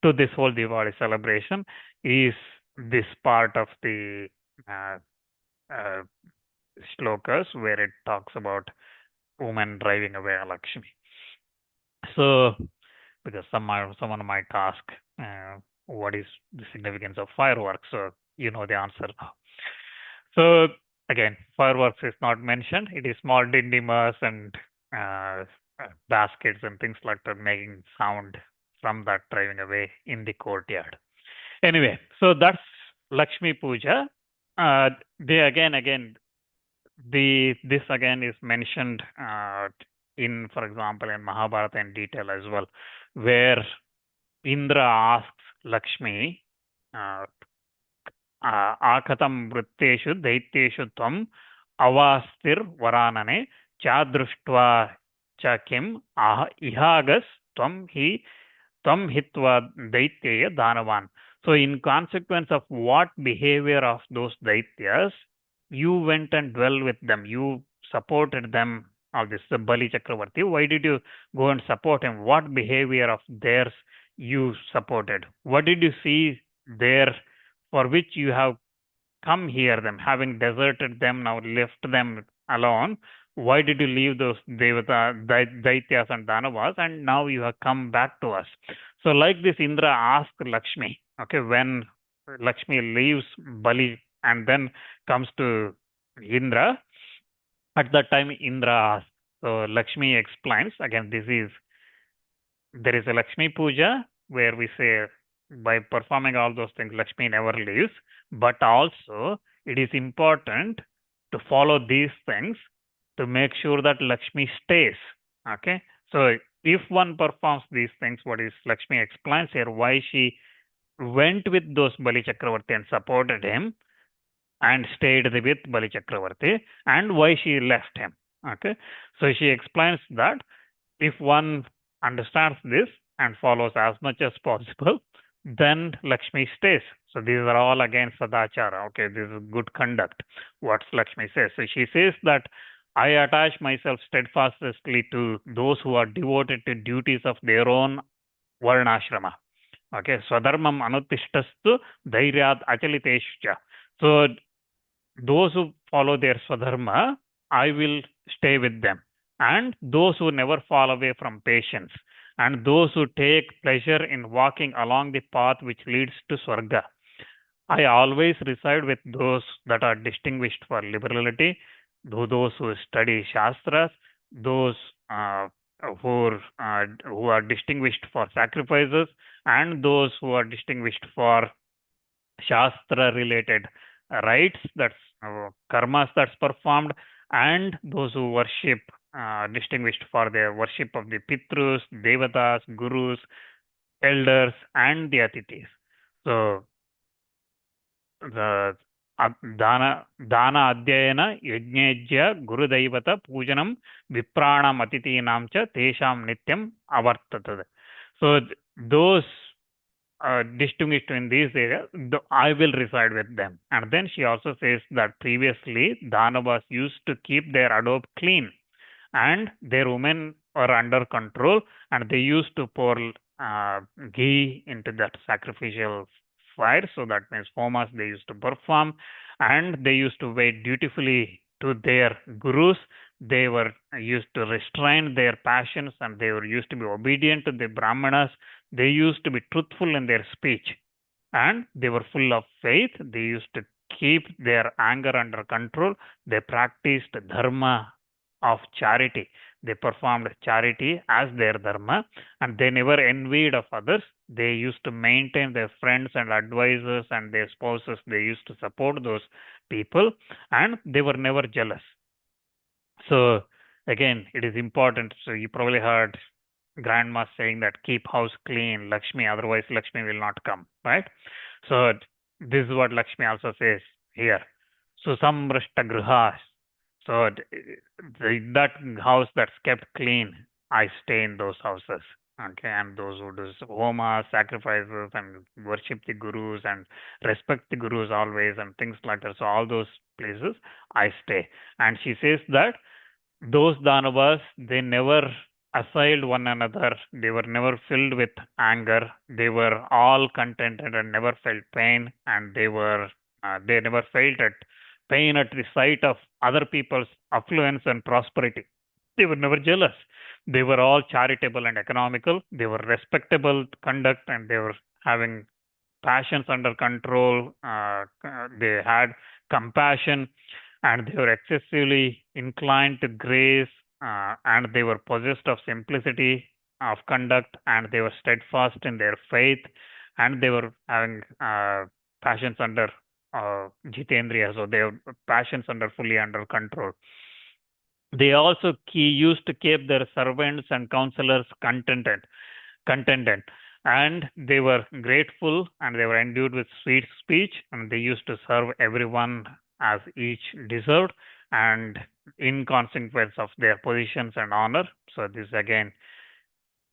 to this whole Diwali celebration is this part of the uh, uh, shlokas where it talks about woman driving away Lakshmi. So, because someone might ask, what is the significance of fireworks? So you know the answer now. So again, fireworks is not mentioned. It is small dindimas and baskets and things like that making sound from that driving away in the courtyard. Anyway, so that's Lakshmi Puja. This again is mentioned in, for example, in Mahārātra in detail as well, where Indra asks Lakshmi, Akatam vritteshu daityeshu tvam avastir varanane chadruštva cha kim ihagas tvam hitva daityeya danavan. So in consequence of what behavior of those daityas, you went and dwell with them, you supported them, all this, the Bali Chakravarti. Why did you go and support him? What behavior of theirs you supported? What did you see there for which you have come here, them, having deserted them, now left them alone? Why did you leave those Daityas and Danavas, and now you have come back to us? So like this, Indra asked Lakshmi, okay, when Lakshmi leaves Bali and then comes to Indra, at that time Indra asked. So Lakshmi explains, again, there is a Lakshmi Puja where we say by performing all those things, Lakshmi never leaves, but also it is important to follow these things to make sure that Lakshmi stays. Okay, so if one performs these things, what is Lakshmi explains here, why she went with those Bali Chakravarti and supported him and stayed with Bali Chakravarti, and why she left him. Okay, so she explains that if one understands this and follows as much as possible, then Lakshmi stays. So these are all again sadachara. Okay, this is good conduct. What Lakshmi says. So she says that I attach myself steadfastly to those who are devoted to duties of their own varnashrama. Okay, swadharmam anutishtastu dhairyat acaliteshcha. So those who follow their swadharma, I will stay with them. And those who never fall away from patience, and those who take pleasure in walking along the path which leads to Swarga. I always reside with those that are distinguished for liberality, those who study Shastras, those who are distinguished for sacrifices, and those who are distinguished for Shastra-related rites, that's karmas that's performed, and those who worship, distinguished for their worship of the Pitrus, Devatas, Gurus, elders, and the Atithis. So the Dana Adhyayana Yajnejya Guru Daivata Pujanam Vipranam Atitinam cha Tesham Nityam Avartatad. So those distinguished in these areas, I will reside with them. And then she also says that previously Danavas used to keep their adobe clean, and their women were under control, and they used to pour ghee into that sacrificial fire. So that means homas they used to perform, and they used to wait dutifully to their gurus. They were used to restrain their passions, and they were used to be obedient to the brahmanas. They used to be truthful in their speech, and they were full of faith. They used to keep their anger under control. They practiced dharma of charity. They performed charity as their dharma, and they never envied of others. They used to maintain their friends and advisors and their spouses. They used to support those people, and they were never jealous. So again, it is important. So you probably heard grandma saying that keep house clean, Lakshmi, otherwise Lakshmi will not come, right? So this is what Lakshmi also says here. Susamrishta grihas. So that house that's kept clean, I stay in those houses. Okay, and those who do homa, sacrifices, and worship the gurus and respect the gurus always, and things like that. So all those places, I stay. And she says that those Danavas, they never assailed one another. They were never filled with anger. They were all contented and never felt pain, and they never felt at pain at the sight of other people's affluence and prosperity. They were never jealous. They were all charitable and economical. They were respectable conduct, and they were having passions under control. They had compassion, and they were excessively inclined to grace, and they were possessed of simplicity of conduct, and they were steadfast in their faith, and they were having passions under jitendriya, so their passions under fully under control. They also used to keep their servants and counselors contented, and they were grateful, and they were endued with sweet speech, and they used to serve everyone as each deserved, and in consequence of their positions and honor. So this again,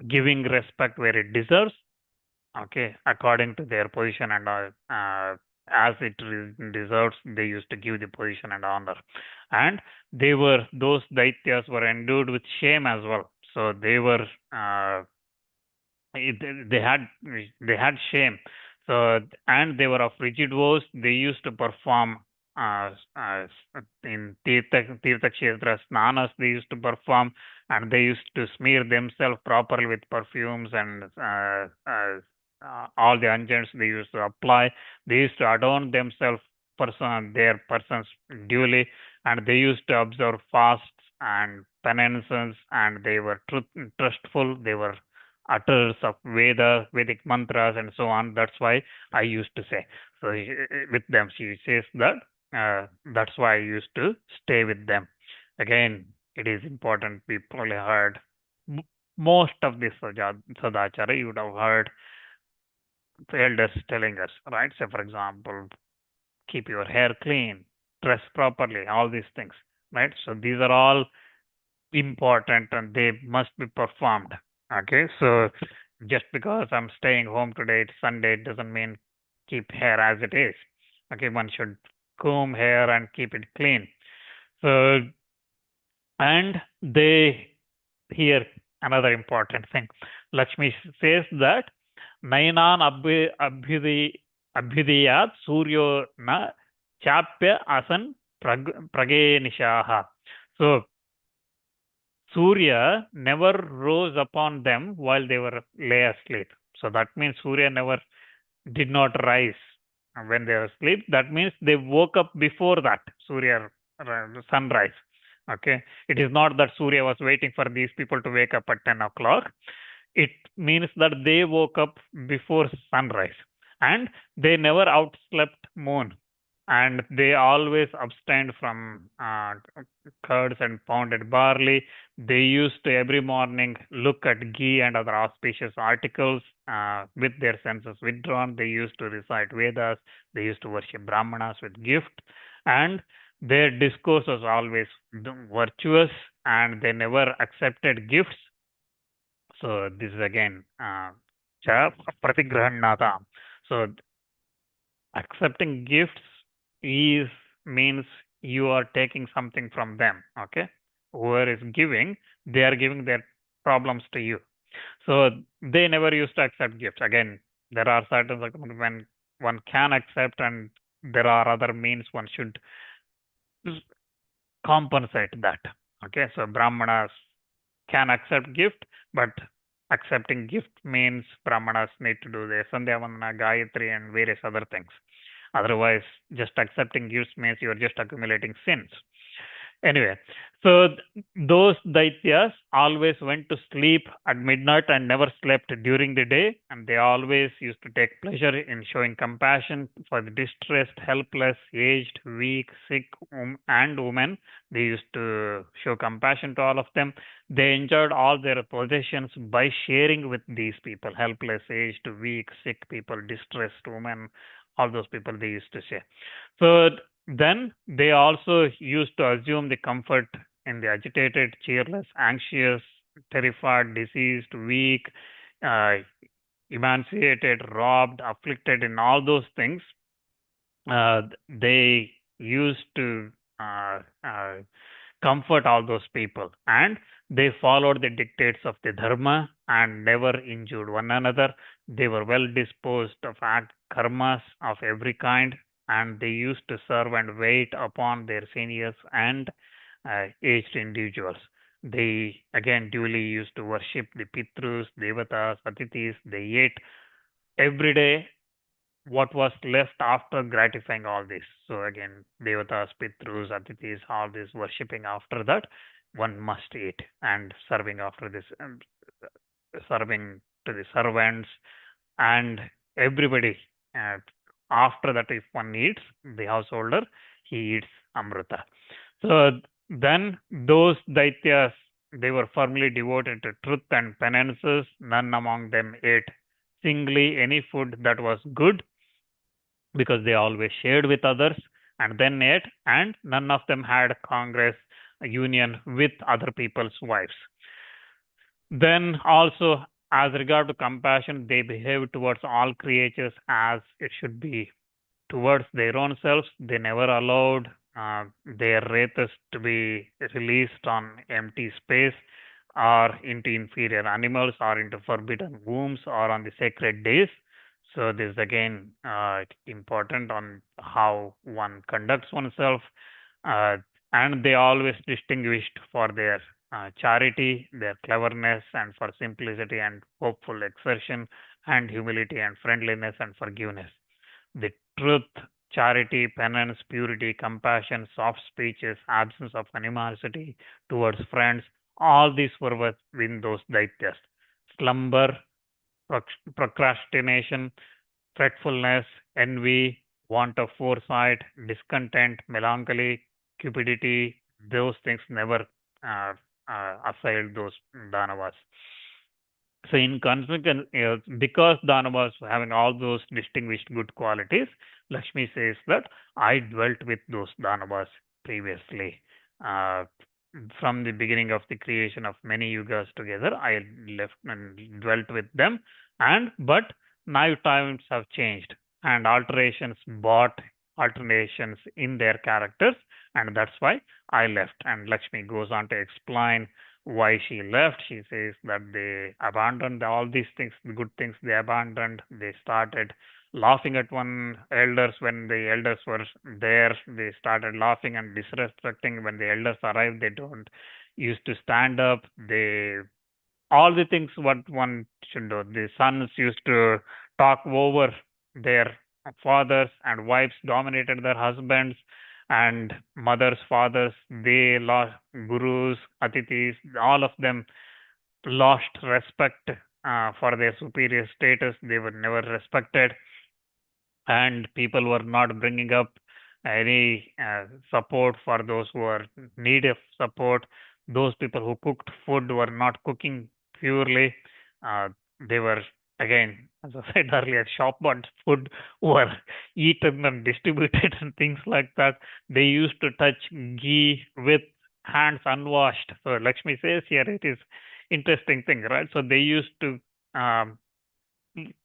giving respect where it deserves, okay, according to their position and as it deserves, they used to give the position and honor. And those daityas were endued with shame as well. So they were they had shame. So, and they were of rigid vows. They used to perform in Tirtha Snānas. They used to perform, and they used to smear themselves properly with perfumes and all the unguents they used to apply. They used to adorn themselves, their persons duly, and they used to observe fasts and penances, and they were trustful. They were utterers of Vedic mantras, and so on. That's why I used to say. So with them, she says that that's why I used to stay with them. Again, it is important. We probably heard most of this Sadachara. You would have heard the elders telling us, right? So, for example, keep your hair clean, dress properly, all these things, right? So these are all important, and they must be performed. Okay, so just because I'm staying home today, it's Sunday, it doesn't mean keep hair as it is. Okay, one should comb hair and keep it clean. So, and here another important thing. Lakshmi says that Nainan abhyudiyat suryo na chapya asan pragenishaha. So Surya never rose upon them while they were lay asleep. So that means Surya never did not rise when they were asleep. That means they woke up before that Surya sunrise. Okay, it is not that Surya was waiting for these people to wake up at 10 o'clock. It means that they woke up before sunrise, and they never outslept moon, and they always abstained from curds and pounded barley. They used to every morning look at ghee and other auspicious articles with their senses withdrawn. They used to recite Vedas. They used to worship Brahmanas with gift, and their discourse was always virtuous, and they never accepted gifts. So this is again pratigrahannata. So accepting gifts means you are taking something from them. Okay, whoever is giving, they are giving their problems to you. So they never used to accept gifts. Again, there are certain when one can accept, and there are other means one should compensate that. Okay, so Brahmanas can accept gift, but accepting gift means Brahmanas need to do their Sandhya Vandana, Gayatri, and various other things. Otherwise, just accepting gifts means you're just accumulating sins. Anyway, so those Daityas always went to sleep at midnight and never slept during the day, and they always used to take pleasure in showing compassion for the distressed, helpless, aged, weak, sick, and women. They used to show compassion to all of them. They enjoyed all their possessions by sharing with these people, helpless, aged, weak, sick people, distressed women, all those people they used to say. So then they also used to assume the comfort in the agitated, cheerless, anxious, terrified, diseased, weak, uh, emaciated, robbed, afflicted, in all those things. They used to comfort all those people, and they followed the dictates of the dharma and never injured one another. They were well disposed of act karmas of every kind, and they used to serve and wait upon their seniors and aged individuals. They again duly used to worship the Pitrus, Devatas, Atithis. They ate every day what was left after gratifying all this. So again, Devatas, Pitrus, Atithis, all this worshipping after that, one must eat, and serving after this, serving to the servants and everybody. After that, if one eats, the householder, he eats Amrita. So then those Daityas, they were firmly devoted to truth and penances. None among them ate singly any food that was good, because they always shared with others and then ate, and none of them had congress, union with other people's wives. Then also, as regard to compassion, they behaved towards all creatures as it should be towards their own selves. They never allowed their wraiths to be released on empty space or into inferior animals or into forbidden wombs or on the sacred days. So this is again important on how one conducts oneself. And they always distinguished for their charity, their cleverness, and for simplicity and hopeful exertion, and humility and friendliness and forgiveness. The truth, charity, penance, purity, compassion, soft speeches, absence of animosity towards friends, all these were within those Daityas. Slumber, procrastination, fretfulness, envy, want of foresight, discontent, melancholy, cupidity, those things never assailed those Danavas. So in consequence, because Danavas were having all those distinguished good qualities, Lakshmi says that I dwelt with those Danavas previously. From the beginning of the creation of many yugas together, I left and dwelt with them, but now times have changed and alterations in their characters, and that's why I left. And Lakshmi goes on to explain why she left. She says that they abandoned all these things, the good things they abandoned. They started laughing at one elders when the elders were there. They started laughing and disrespecting when the elders arrived. They don't used to stand up. All the things what one should do. The sons used to talk over their fathers, and wives dominated their husbands, and mothers, fathers, they lost gurus, atithis, all of them lost respect for their superior status. They were never respected, and people were not bringing up any support for those who were need of support. Those people who cooked food were not cooking purely. They were, again, as I said earlier, shop-bought food were eaten and distributed and things like that. They used to touch ghee with hands unwashed. So Lakshmi says here it is interesting thing, right? So they used to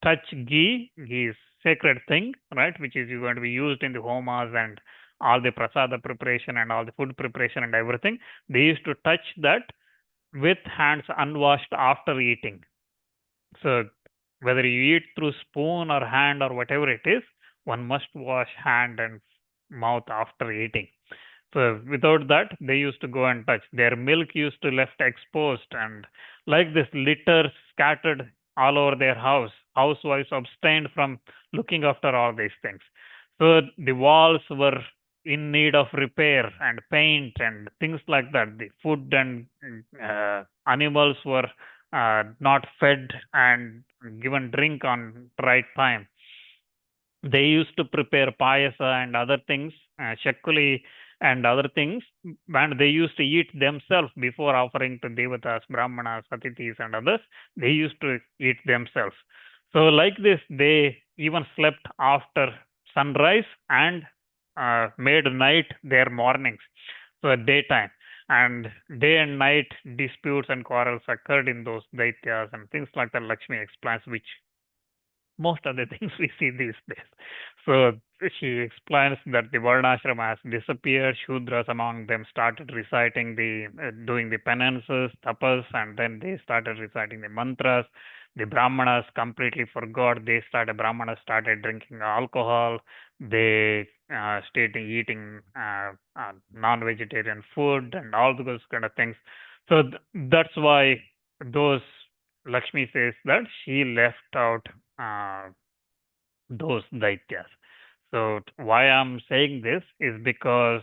touch ghee. Ghee is sacred thing, right? Which is going to be used in the homas and all the prasada preparation and all the food preparation and everything. They used to touch that with hands unwashed after eating. So whether you eat through spoon or hand or whatever it is, one must wash hand and mouth after eating. So without that, they used to go and touch. Their milk used to left exposed, and like this, litter scattered all over their house. Housewives abstained from looking after all these things. So the walls were in need of repair and paint and things like that. The food and animals were not fed and given drink on right time. They used to prepare payasa and other things, shakuli and other things, and they used to eat themselves before offering to devatas, brahmanas, atithis, and others. They used to eat themselves. So like this, they even slept after sunrise and made night their mornings, so daytime. And day and night disputes and quarrels occurred in those daityas and things like that. Lakshmi explains, which most of the things we see these days. So she explains that the Varnashrama has disappeared. Shudras among them started reciting doing the penances, tapas, and then they started reciting the mantras. The Brahmanas completely forgot. Brahmanas started drinking alcohol. They started eating non-vegetarian food and all those kind of things. So that's why those Lakshmi says that she left out those daityas. So why I'm saying this is because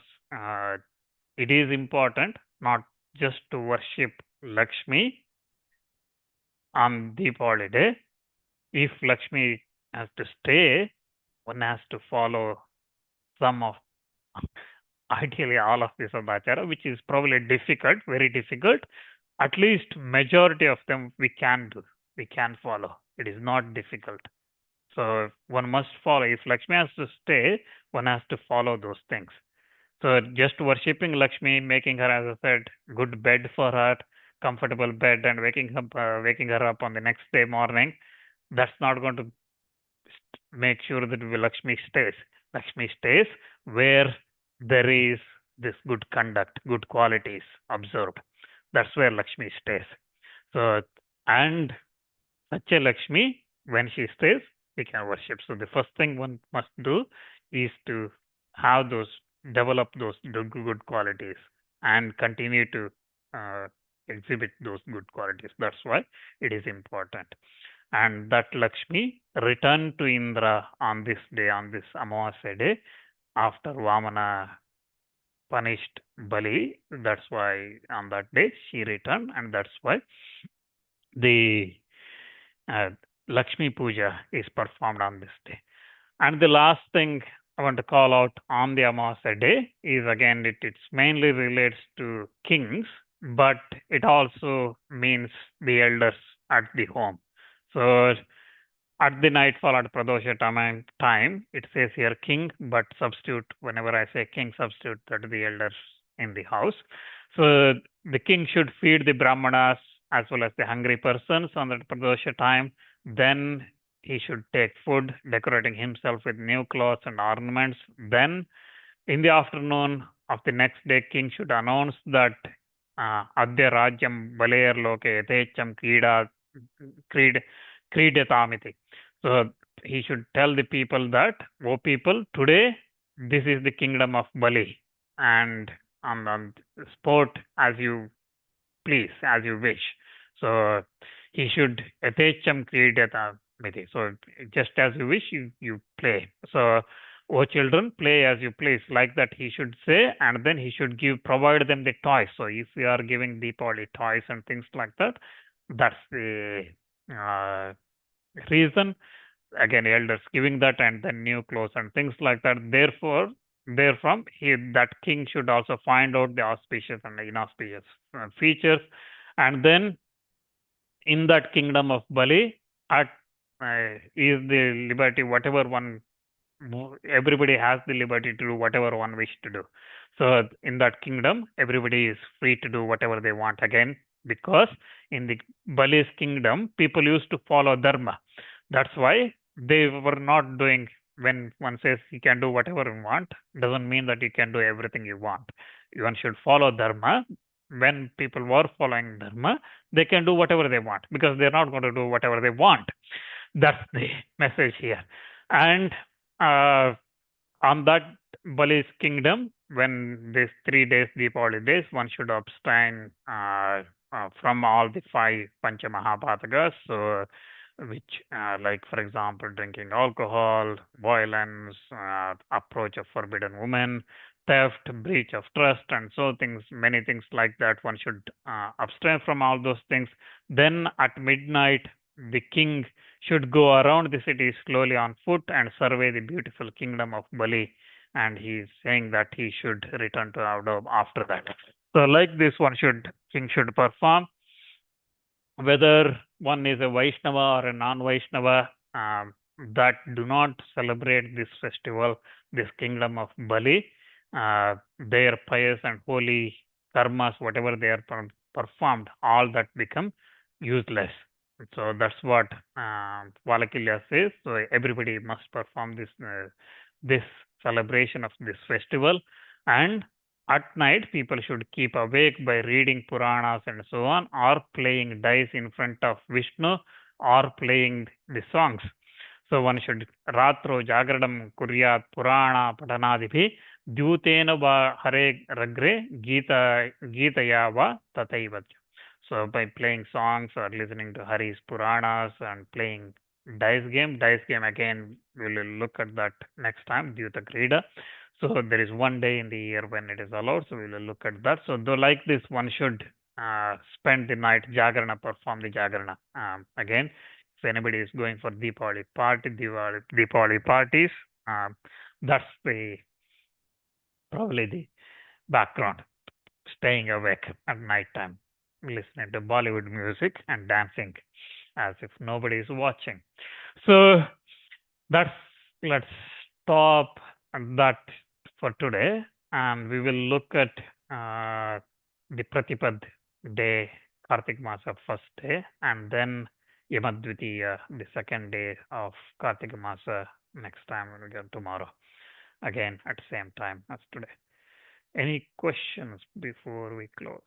it is important not just to worship Lakshmi on Dīpāvalī day. If Lakshmi has to stay, one has to follow some of, ideally all of this Abhyanga, which is probably difficult, very difficult. At least majority of them we can do, we can follow. It is not difficult. So one must follow. If Lakshmi has to stay, one has to follow those things. So just worshipping Lakshmi, making her, as I said, good bed for her, comfortable bed, and waking her up on the next day morning, that's not going to make sure that Lakshmi stays. Lakshmi stays where there is this good conduct, good qualities observed. That's where Lakshmi stays. So, and such a Lakshmi, when she stays, we can worship. So the first thing one must do is to develop those good qualities and continue to exhibit those good qualities. That's why it is important. And that Lakshmi returned to Indra on this day, on this Amavasya day, after Vamana punished Bali. That's why on that day she returned, and that's why the Lakshmi Puja is performed on this day. And the last thing I want to call out on the Amavasya day is, again, it mainly relates to kings, but it also means the elders at the home. So at the nightfall, at Pradosha time, it says here king, but substitute, whenever I say king, substitute that the elders in the house. So the king should feed the Brahmanas as well as the hungry persons on that Pradosha time. Then he should take food, decorating himself with new clothes and ornaments. Then in the afternoon of the next day, king should announce that Adya Rājyam Balayer Loke Yatecham Kridatamiti. So he should tell the people that, oh people, today this is the kingdom of Bali, and on sport as you please, as you wish. So he should Yatecham Kridatamiti. So just as you wish, you play. So, oh children, play as you please, like that he should say, and then he should provide them the toys. So if we are giving Dīpāvalī toys and things like that, that's the reason. Again, elders giving that, and then new clothes and things like that. Therefore, therefrom, that king should also find out the auspicious and inauspicious features, and then in that kingdom of Bali, is the liberty, whatever one, everybody has the liberty to do whatever one wish to do. So in that kingdom, everybody is free to do whatever they want, again, because in the Bali's kingdom, people used to follow dharma. That's why they were not doing, when one says you can do whatever you want, doesn't mean that you can do everything you want. One should follow dharma. When people were following dharma, they can do whatever they want, because they're not going to do whatever they want. That's the message here. And on that Bali's kingdom, when these 3 days, Dīpāvalī days, one should abstain from all the 5 Pancha Mahāpātakas, so which, like for example, drinking alcohol, violence, approach of forbidden women, theft, breach of trust, and so things, many things like that. One should abstain from all those things. Then at midnight, the king should go around the city slowly on foot and survey the beautiful kingdom of Bali. And he's saying that he should return to Avdom after that. So like this, king should perform. Whether one is a Vaishnava or a non-Vaishnava, that do not celebrate this festival, this kingdom of Bali, their pious and holy karmas, whatever they are performed, all that become useless. So that's what Valakilya says. So everybody must perform this celebration of this festival, and at night people should keep awake by reading Puranas and so on, or playing dice in front of Vishnu, or playing the songs. So one should ratro jagradam kuryat Purana patanadibhi dyutena va hare ragre gitaya va tataiva. So by playing songs or listening to Hari's Puranas and playing dice game again, we will look at that next time, Dyuta Krida. So there is one day in the year when it is allowed, so we will look at that. So though like this, one should spend the night Jagarana, perform the Jagarana. Again, if anybody is going for Dīpāvalī parties, that's probably the background, staying awake at night time, listening to Bollywood music and dancing as if nobody is watching. So let's stop that for today, and we will look at the Pratipad day, Kartik Masa first day, and then Yamadvitiya, the second day of Kartik Masa next time, tomorrow, again at the same time as today. Any questions before we close?